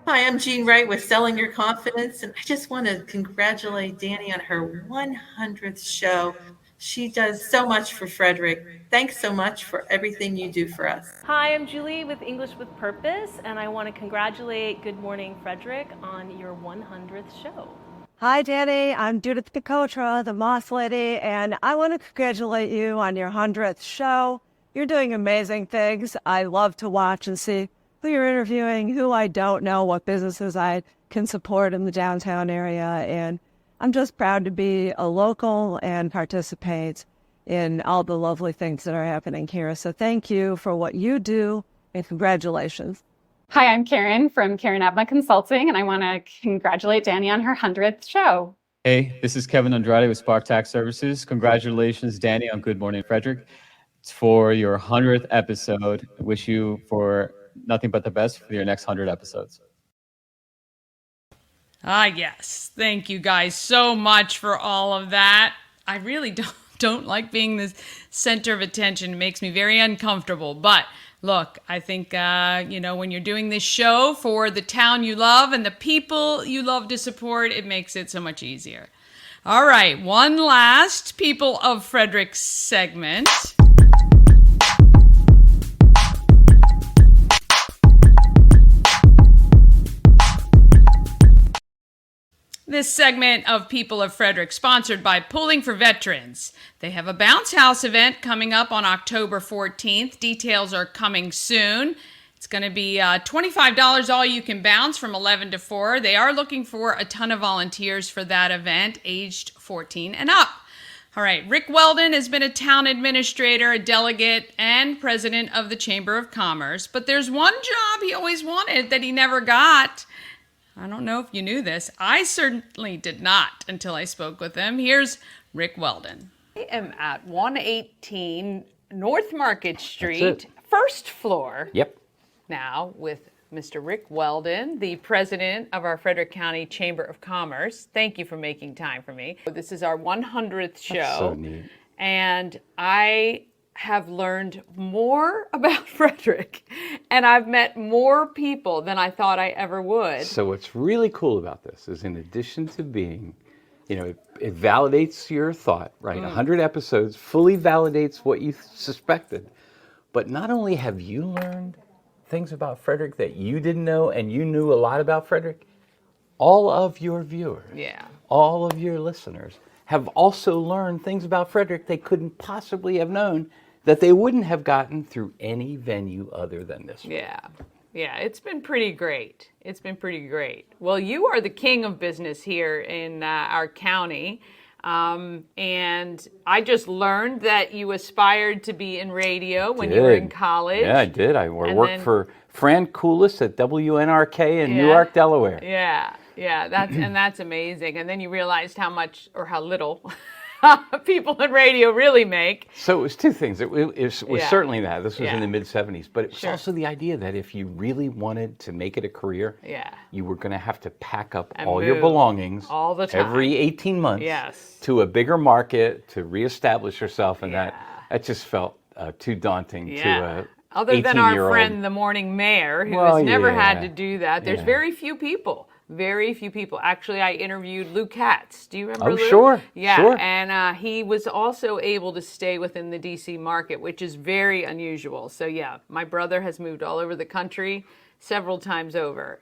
Hi, I'm Jean Wright with Selling Your Confidence, and I just want to congratulate Danny on her 100th show. She does so much for Frederick. Thanks so much for everything you do for us. Hi, I'm Julie with English with Purpose, and I want to congratulate Good Morning Frederick on your 100th show. Hi, Danny. I'm Judith Picotra, the Moss Lady, and I want to congratulate you on your 100th show. You're doing amazing things. I love to watch and see who you're interviewing, who I don't know, what businesses I can support in the downtown area, and I'm just proud to be a local and participate in all the lovely things that are happening here. So thank you for what you do, and congratulations. Hi, I'm Karen from Karen Abma Consulting, and I want to congratulate Danny on her 100th show. Hey, this is Kevin Andrade with Spark Tax Services. Congratulations, Danny, on Good Morning Frederick. It's for your 100th episode. I wish you for nothing but the best for your next 100 episodes. Ah, yes. Thank you guys so much for all of that. I really don't like being the center of attention. It makes me very uncomfortable. But look, I think, when you're doing this show for the town you love and the people you love to support, it makes it so much easier. All right, one last People of Frederick segment. This segment of People of Frederick, sponsored by Pulling for Veterans. They have a bounce house event coming up on October 14th. Details are coming soon. It's going to be $25 all you can bounce from 11 to 4. They are looking for a ton of volunteers for that event, aged 14 and up. All right, Rick Weldon has been a town administrator, a delegate, and president of the Chamber of Commerce. But there's one job he always wanted that he never got. I don't know if you knew this. I certainly did not until I spoke with him. Here's Rick Weldon. I am at 118 North Market Street, it. first floor. Yep. Now with Mr. Rick Weldon, the president of our Frederick County Chamber of Commerce. Thank you for making time for me. This is our 100th show. That's so neat. And I have learned more about Frederick, and I've met more people than I thought I ever would. So what's really cool about this is, in addition to being, it validates your thought, right? 100 episodes fully validates what you suspected. But not only have you learned things about Frederick that you didn't know, and you knew a lot about Frederick, all of your viewers, all of your listeners have also learned things about Frederick they couldn't possibly have known, that they wouldn't have gotten through any venue other than this one. Yeah, it's been pretty great. It's been pretty great. Well, you are the king of business here in our county. And I just learned that you aspired to be in radio when you were in college. Yeah, I did. I worked for Fran Coulis at WNRK in Newark, Delaware. Yeah, that's amazing. And then you realized how much or how little people in radio really make. So it was two things. It was certainly that. This was in the mid-'70s. But it was also the idea that if you really wanted to make it a career, you were going to have to pack up And all your move belongings all the time. every 18 months to a bigger market to reestablish yourself. And that just felt too daunting to a Other than our 18-year-old. friend, the morning mayor, who has never had to do that. There's Yeah. very few people. Very few people. Actually, I interviewed Lou Katz. Do you remember Oh, Lou? sure, Yeah, sure. and he was also able to stay within the D.C. market, which is very unusual. So yeah, my brother has moved all over the country several times over.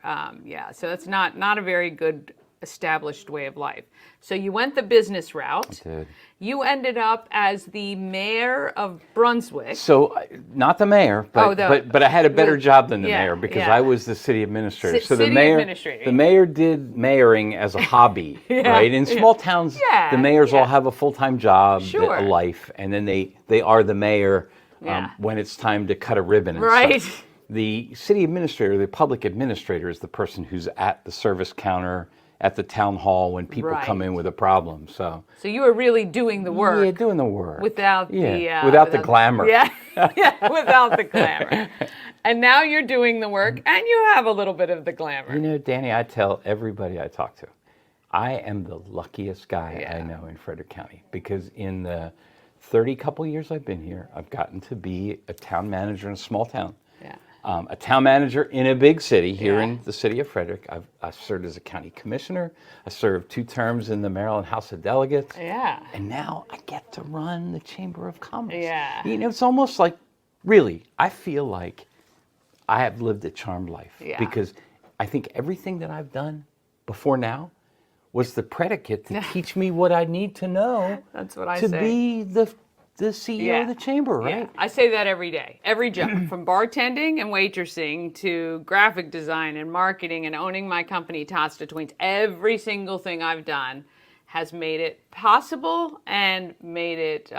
So that's not a very good established way of life. So you went the business route. I did. You ended up as the mayor of Brunswick. So, not the mayor, but I had a better job than the mayor because I was the city administrator. So city the mayor, administrator. the mayor did mayoring as a hobby, Yeah. right? In small towns, Yeah, the mayors all have a full-time job, Sure. a life, and then they are the mayor Yeah. when it's time to cut a ribbon. And Right. stuff. The city administrator, the public administrator, is the person who's at the service counter at the town hall when people come in with a problem. So you were really doing the work. Yeah, doing the work. Without without the glamour. Yeah, without the glamour. And now you're doing the work, and you have a little bit of the glamour. You know, Danny, I tell everybody I talk to, I am the luckiest guy I know in Frederick County because in the 30 couple years I've been here, I've gotten to be a town manager in a small town. A town manager in a big city here in the city of Frederick. I've served as a county commissioner. I served 2 terms in the Maryland House of Delegates. And now I get to run the Chamber of Commerce. You know, it's almost like, really, I feel like I have lived a charmed life because I think everything that I've done before now was the predicate to teach me what I need to know That's what I to say. be the CEO of the chamber, right? Yeah. I say that every day, every job, from bartending and waitressing to graphic design and marketing and owning my company, Tots to Tweens. Every single thing I've done has made it possible and made it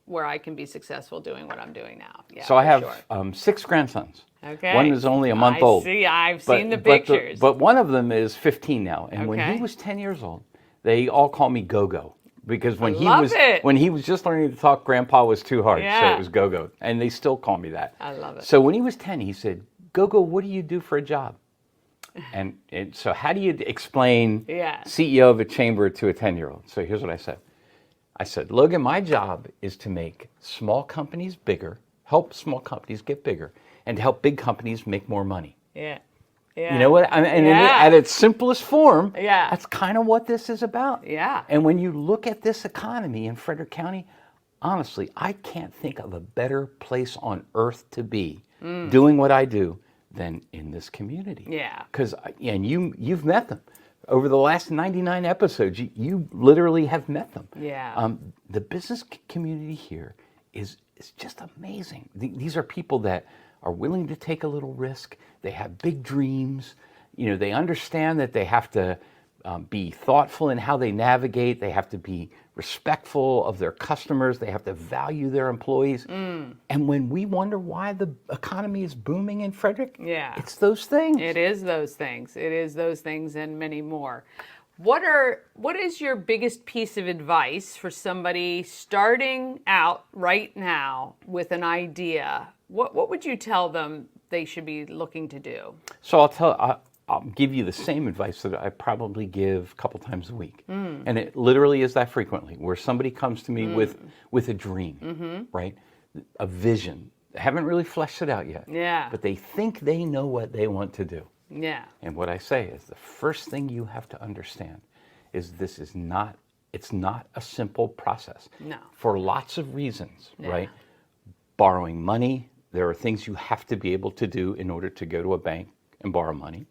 where I can be successful doing what I'm doing now. Yeah, So I for have sure. 6 grandsons. Okay. One is only a month old. See, I've seen the pictures. But one of them is 15 now. And when Okay. he was 10 years old, they all call me Go-Go. Because when love it. when he was just learning to talk, Grandpa was too hard. So Yeah. it was Go-Go. And they still call me that. I love it. So when he was 10, he said, Go-Go, what do you do for a job? And so how do you explain CEO of a chamber to a 10-year-old? So here's what I said. I said, Logan, my job is to make small companies bigger, help small companies get bigger, and to help big companies make more money. Yeah. You know what? And at its simplest form, that's kind of what this is about. Yeah. And when you look at this economy in Frederick County, honestly, I can't think of a better place on earth to be doing what I do than in this community. Yeah. Because, and you've met them. Over the last 99 episodes, you literally have met them. Yeah. The business community here is just amazing. These are people that are willing to take a little risk. They have big dreams. You know, they understand that they have to be thoughtful in how they navigate. They have to be respectful of their customers. They have to value their employees. And when we wonder why the economy is booming in Frederick, it's those things. It is those things. It is those things and many more. What is your biggest piece of advice for somebody starting out right now with an idea? What would you tell them they should be looking to do? So I'll give you the same advice that I probably give a couple times a week. And it literally is that frequently, where somebody comes to me with a dream, right? A vision. They haven't really fleshed it out yet. Yeah. But they think they know what they want to do. Yeah. And what I say is the first thing you have to understand is it's not a simple process. No. For lots of reasons, right? Borrowing money, there are things you have to be able to do in order to go to a bank and borrow money.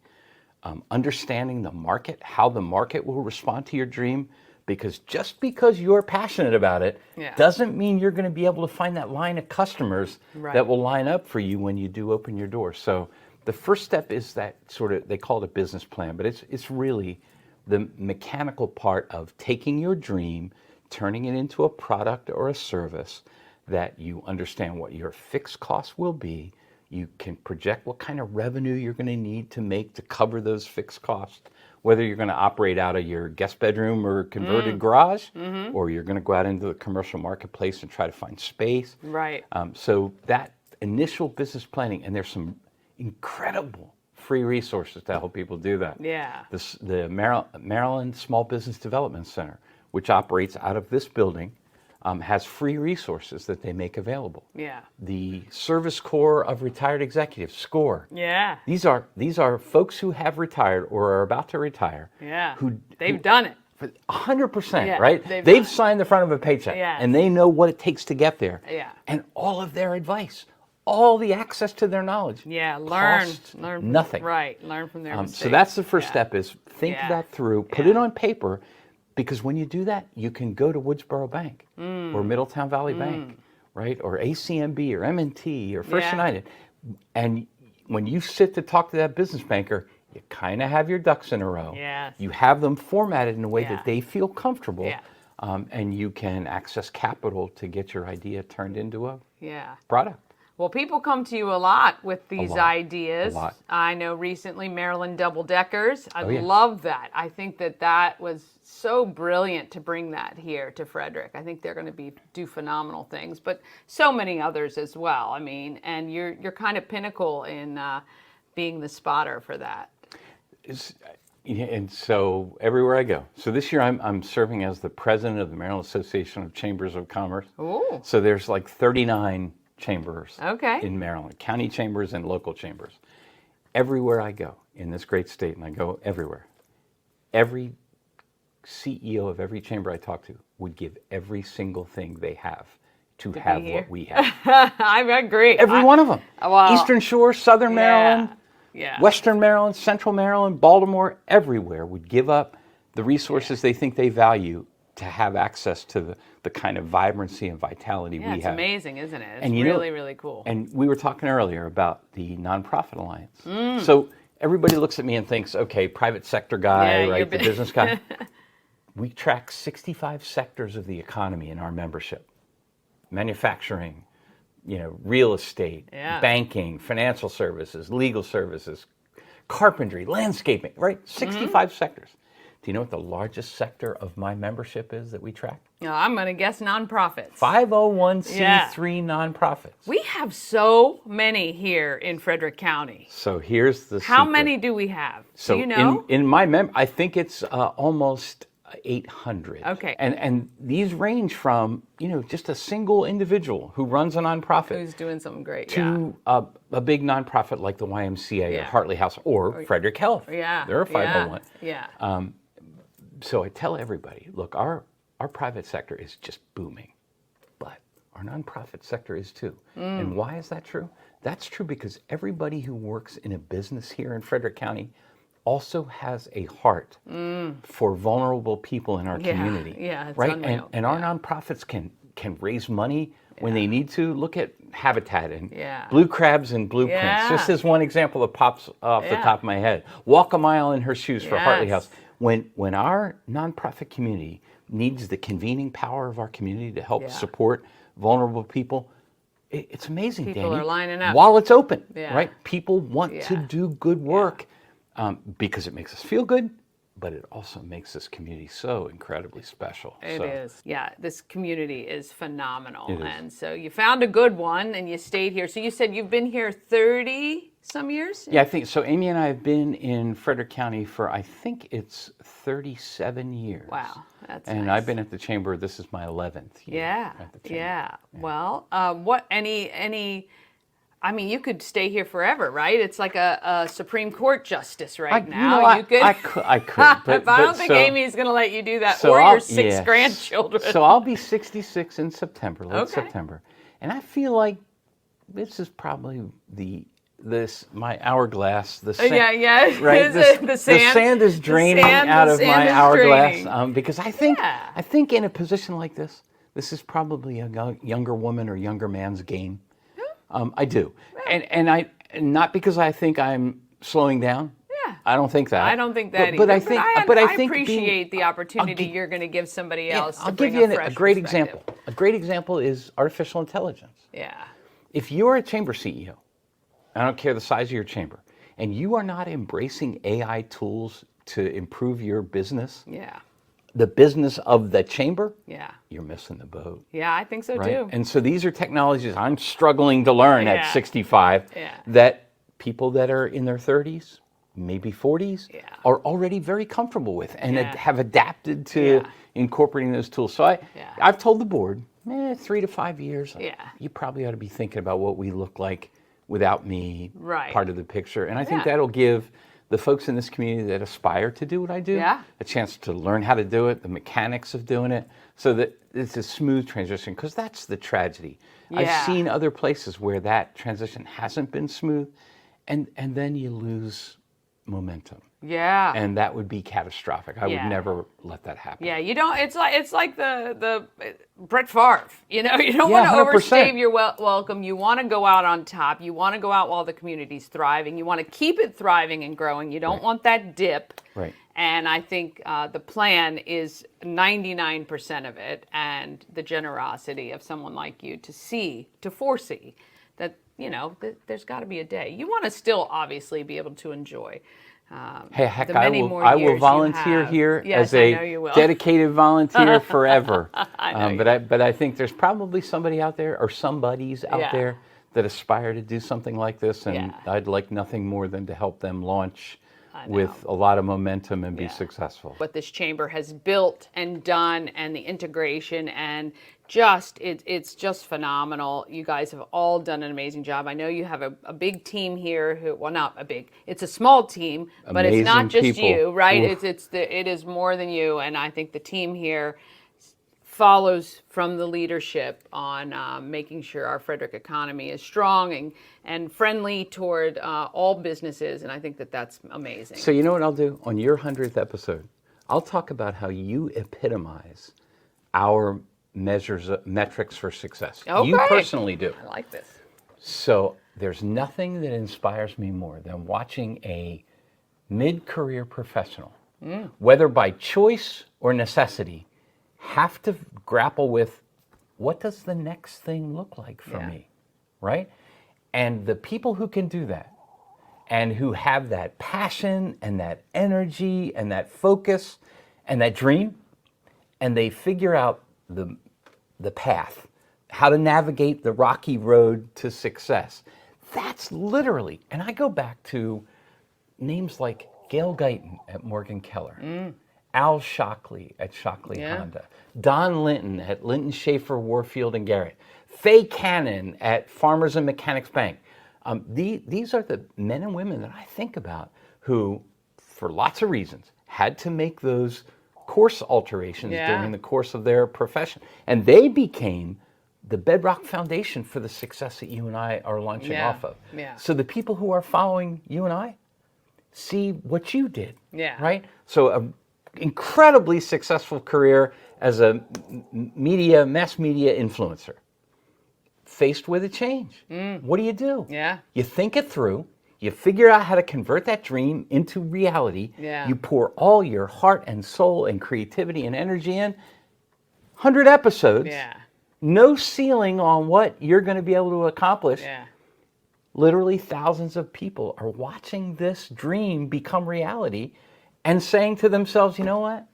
Understanding the market, how the market will respond to your dream, because just because you're passionate about it doesn't mean you're going to be able to find that line of customers that will line up for you when you do open your door. So the first step is that sort of, they call it a business plan, but it's really the mechanical part of taking your dream, turning it into a product or a service that you understand what your fixed costs will be. You can project what kind of revenue you're going to need to make to cover those fixed costs, whether you're going to operate out of your guest bedroom or converted garage, or you're going to go out into the commercial marketplace and try to find space. Right. So that initial business planning, and there's some incredible free resources to help people do that. Yeah. The Maryland Small Business Development Center, which operates out of this building, has free resources that they make available. Yeah. The Service Corps of Retired Executives, SCORE. Yeah. These are folks who have retired or are about to retire. Yeah. Who They've done it. 100%, Yeah, right? they've signed the front of a paycheck, Yes. and they know what it takes to get there. Yeah. And all of their advice, all the access to their knowledge. Yeah, learn from, nothing. Right, learn from their mistakes. So that's the first step, is think that through, put it on paper, because when you do that, you can go to Woodsboro Bank or Middletown Valley Bank, right? Or ACMB or M&T or First United. And when you sit to talk to that business banker, you kind of have your ducks in a row. Yes. You have them formatted in a way that they feel comfortable, and you can access capital to get your idea turned into a product. Well, people come to you a lot with these ideas. A lot. I know recently Maryland Double Deckers. I Oh, yeah. love that. I think that was so brilliant to bring that here to Frederick. I think they're going to do phenomenal things, but so many others as well. I mean, and you're kind of pinnacle in being the spotter for that. And so everywhere I go. So this year I'm serving as the president of the Maryland Association of Chambers of Commerce. Ooh. So there's like 39 chambers in Maryland, county chambers and local chambers. Everywhere I go in this great state, and I go everywhere, every CEO of every chamber I talk to would give every single thing they have to have what we have. I agree. Every one of them. Well, Eastern Shore, Southern Maryland, Western Maryland, Central Maryland, Baltimore, everywhere would give up the resources they think they value to have access to the kind of vibrancy and vitality we have. It's amazing, isn't it? It's and really, really cool. And we were talking earlier about the Nonprofit Alliance. So everybody looks at me and thinks, okay, private sector guy, right, the business guy. We track 65 sectors of the economy in our membership. Manufacturing, real estate, banking, financial services, legal services, carpentry, landscaping, right? 65 sectors. Do you know what the largest sector of my membership is that we track? I'm going to guess nonprofits. 501c3 nonprofits. We have so many here in Frederick County. So here's the How secret. many do we have? So do you know? in my I think it's almost 800. Okay. And these range from, just a single individual who runs a nonprofit. Who's doing something great, to a big nonprofit like the YMCA or Hartley House or Frederick Health. Yeah. They're a 501. Yeah. So I tell everybody, look, our private sector is just booming, but our nonprofit sector is too. And why is that true? That's true because everybody who works in a business here in Frederick County also has a heart for vulnerable people in our community. Yeah, it's right? unreal. And our nonprofits can raise money when they need to. Look at Habitat and Blue Crabs and Blueprints. Just as one example that pops off the top of my head. Walk a Mile in Her Shoes for Hartley House. When our nonprofit community needs the convening power of our community to help support vulnerable people, it's amazing, People Danny. are lining up. While it's open, Yeah. right? People want to do good work because it makes us feel good, but it also makes this community so incredibly special. It is. Yeah, this community is phenomenal. It is. And so you found a good one and you stayed here. So you said you've been here 30 some years? Yeah, I think so. Amy and I have been in Frederick County for, I think it's 37 years. Wow, that's And nice. I've been at the chamber, this is my 11th year. Yeah, at the chamber. yeah. Well, what, I mean, you could stay here forever, right? It's like a Supreme Court justice right now. I could. But I don't think Amy's going to let you do that, so or I'll- your six grandchildren. So I'll be 66 in September, late Okay. September. And I feel like this is probably my hourglass, the sand, yeah. right? The sand is draining out of my hourglass because I think in a position like this is probably a younger woman or younger man's game. I do, and not because I think I'm slowing down. Yeah. I don't think that. I don't think that but either. I think, I appreciate the opportunity you're going to give somebody else. I'll to give bring you a fresh a great perspective. example. A great example is artificial intelligence. Yeah. If you're a chamber CEO, I don't care the size of your chamber, and you are not embracing AI tools to improve your business, the business of the chamber, you're missing the boat. Yeah, I think so Right? too. And so these are technologies I'm struggling to learn at 65 that people that are in their 30s, maybe 40s, are already very comfortable with and have adapted to incorporating those tools. So I've told the board, 3 to 5 years, you probably ought to be thinking about what we look like without me part of the picture. And I think that'll give the folks in this community that aspire to do what I do a chance to learn how to do it, the mechanics of doing it, so that it's a smooth transition, because that's the tragedy. I've seen other places where that transition hasn't been smooth, and then you lose momentum. Yeah. And that would be catastrophic. I would never let that happen. Yeah, you don't. It's like the Brett Favre. You know, you don't Yeah, want to 100%. overstay your welcome. You want to go out on top. You want to go out while the community's thriving. You want to keep it thriving and growing. You don't want that dip. Right. And I think the plan is 99% of it, and the generosity of someone like you to foresee that, you know, there's got to be a day. You want to still obviously be able to enjoy. Hey, heck, the many more I will years you volunteer have. here Yes, as I a know you will. dedicated volunteer forever. I know you but I think there's probably somebody out there or somebodies out there that aspire to do something like this, and I'd like nothing more than to help them launch with a lot of momentum and be successful. What this chamber has built and done, and the integration, and it's just phenomenal. You guys have all done an amazing job. I know you have a big team here it's a small team, but it's not just people. you, right? Oof. It is more than you, and I think the team here follows from the leadership on making sure our Frederick economy is strong and friendly toward all businesses, and I think that's amazing. So you know what I'll do? On your 100th episode, I'll talk about how you epitomize our metrics for success. Okay. You personally do. I like this. So there's nothing that inspires me more than watching a mid-career professional, whether by choice or necessity, have to grapple with, what does the next thing look like for me, right? And the people who can do that, and who have that passion and that energy and that focus and that dream, and they figure out the path, how to navigate the rocky road to success. That's literally, and I go back to names like Gail Guyton at Morgan Keller, Al Shockley at Shockley Honda, Don Linton at Linton Schaefer, Warfield and Garrett, Faye Cannon at Farmers and Mechanics Bank. These are the men and women that I think about who, for lots of reasons, had to make those course alterations during the course of their profession. And they became the bedrock foundation for the success that you and I are launching off of. Yeah. So the people who are following you and I see what you did, right? So an incredibly successful career as a mass media influencer. Faced with a change, what do? Yeah. You think it through, You figure out how to convert that dream into reality. Yeah. You pour all your heart and soul and creativity and energy in. 100 episodes. Yeah. No ceiling on what you're going to be able to accomplish. Yeah. Literally thousands of people are watching this dream become reality and saying to themselves, you know what?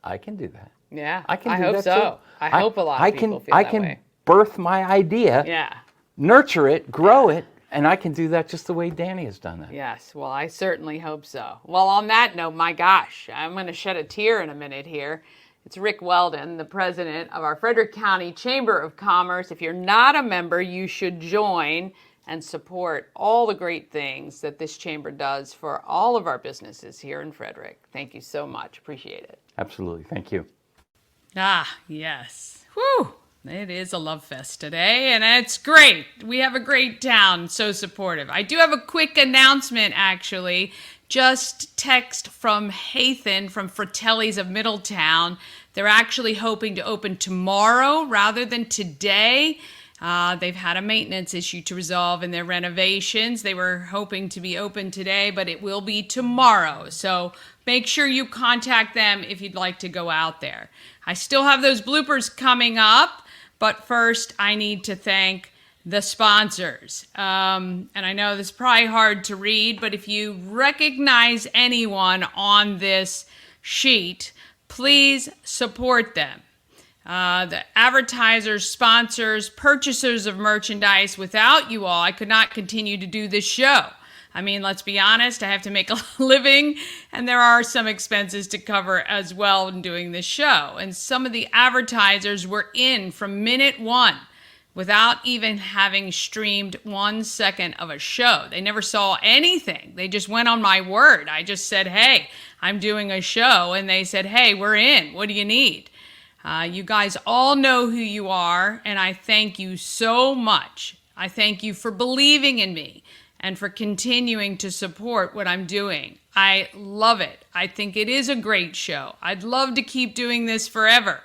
I can do that. Yeah. I can do hope that so. too. I hope a lot of people feel I that can way. birth my idea, Yeah. nurture it, grow it, and I can do that just the way Danny has done that. Yes, well, I certainly hope so. Well, on that note, my gosh, I'm going to shed a tear in a minute here. It's Rick Weldon, the president of our Frederick County Chamber of Commerce. If you're not a member, you should join and support all the great things that this chamber does for all of our businesses here in Frederick. Thank you so much. Appreciate it. Absolutely. Thank you. Ah, yes. Whew. It is a love fest today, and it's great. We have a great town, so supportive. I do have a quick announcement, actually. Just text from Hathan from Fratelli's of Middletown. They're actually hoping to open tomorrow rather than today. They've had a maintenance issue to resolve in their renovations. They were hoping to be open today, but it will be tomorrow. So make sure you contact them if you'd like to go out there. I still have those bloopers coming up. But first, I need to thank the sponsors. And I know this is probably hard to read, but if you recognize anyone on this sheet, please support them. The advertisers, sponsors, purchasers of merchandise. Without you all, I could not continue to do this show. I mean, let's be honest, I have to make a living, and there are some expenses to cover as well in doing this show. And some of the advertisers were in from minute one without even having streamed 1 second of a show. They never saw anything. They just went on my word. I just said, hey, I'm doing a show, and they said, hey, we're in. What do you need? You guys all know who you are, and I thank you so much. I thank you for believing in me and for continuing to support what I'm doing. I love it. I think it is a great show. I'd love to keep doing this forever.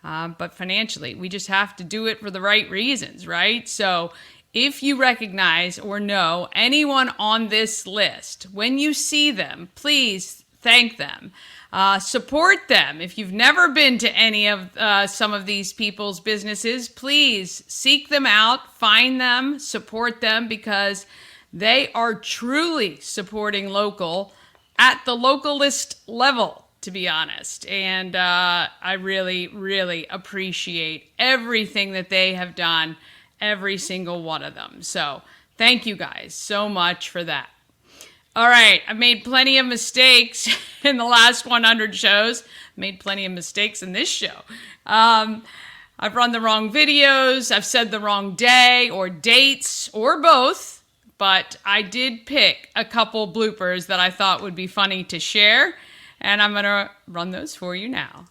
But financially, we just have to do it for the right reasons, right? So if you recognize or know anyone on this list, when you see them, please thank them. Support them. If you've never been to any of some of these people's businesses, please seek them out, find them, support them, because they are truly supporting local at the localist level, to be honest. And I really, really appreciate everything that they have done, every single one of them. So thank you guys so much for that. All right, I've made plenty of mistakes in the last 100 shows. Made plenty of mistakes in this show. I've run the wrong videos. I've said the wrong day or dates or both. But I did pick a couple bloopers that I thought would be funny to share, and I'm going to run those for you now.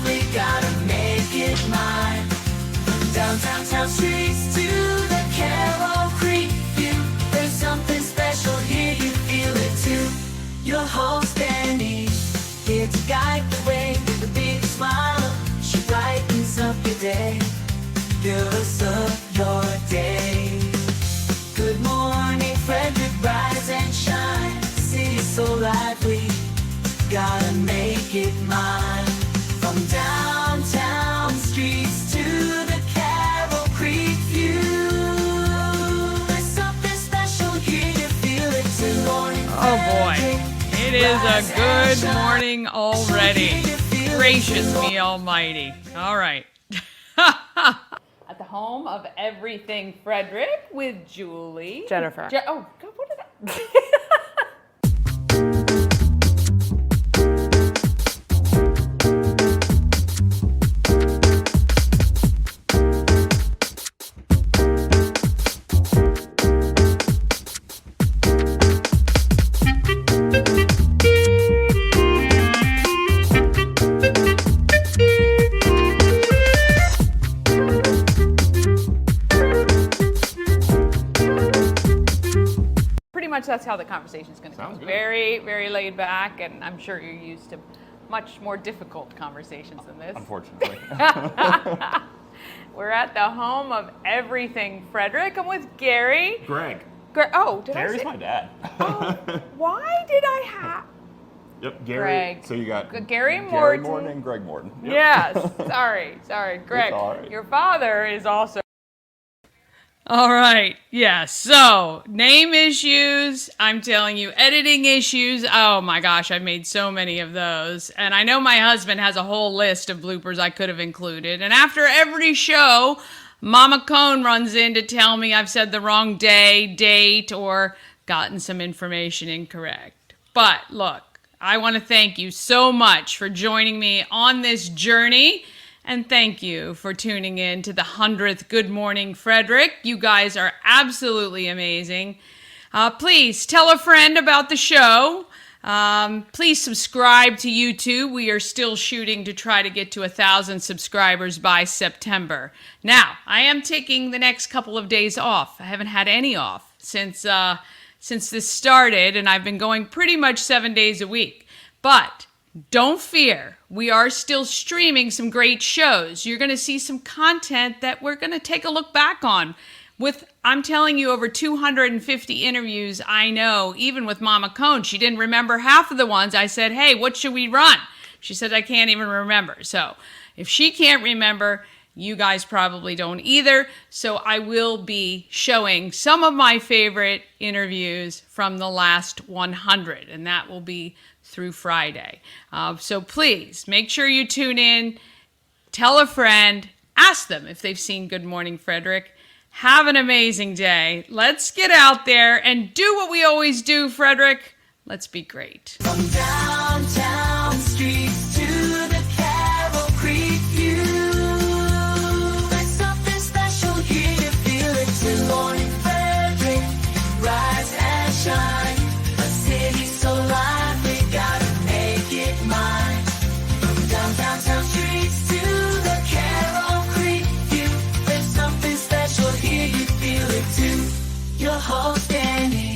We gotta make it mine. Downtown town streets to the Carroll Creek view. There's something special here, you feel it too. Your host Danny, here to guide the way with a big smile. She brightens up your day, fills up your day. Good morning, Frederick, rise and shine. City's so lively, gotta make it mine. From downtown streets to the Carroll Creek view. There's something special here, you feel it too. Oh boy, it is a good morning already. Gracious me almighty. All right. At the home of everything Frederick with Julie. Jennifer. Oh, God, what did I... That's how the conversation is going to go. Very, very laid back, and I'm sure you're used to much more difficult conversations than this. Unfortunately. We're at the home of everything Frederick. I'm with Gary. Greg. Oh, did I Gary's say? my dad. Why did I have? Yep, Gary. Greg. So you got Gary Morton. Gary Morton and Greg Morton. Yep. Yes. Sorry, Greg. all right. Your father is also. All right. Yeah. So, name issues. I'm telling you, editing issues. Oh my gosh, I've made so many of those. And I know my husband has a whole list of bloopers I could have included. And after every show, Mama Cone runs in to tell me I've said the wrong day, date, or gotten some information incorrect. But look, I want to thank you so much for joining me on this journey. And thank you for tuning in to the 100th Good Morning Frederick. You guys are absolutely amazing. Please tell a friend about the show. Please subscribe to YouTube. We are still shooting to try to get to 1,000 subscribers by September. Now, I am taking the next couple of days off. I haven't had any off since this started, and I've been going pretty much 7 days a week. But don't fear, we are still streaming some great shows. You're going to see some content that we're going to take a look back on. I'm telling you, over 250 interviews, I know, even with Mama Cone, she didn't remember half of the ones. I said, hey, what should we run? She said, I can't even remember. So if she can't remember, you guys probably don't either. So I will be showing some of my favorite interviews from the last 100, and that will be through Friday. So please make sure you tune in, tell a friend, ask them if they've seen Good Morning Frederick. Have an amazing day. Let's get out there and do what we always do, Frederick. Let's be great. From downtown streets to the Carroll Creek view, there's something special here, you feel it too. Good Morning Frederick, rise and shine. A city so lively, gotta make it mine. From downtown streets to the Carroll Creek view, there's something special here, you feel it too. Your host, Danny.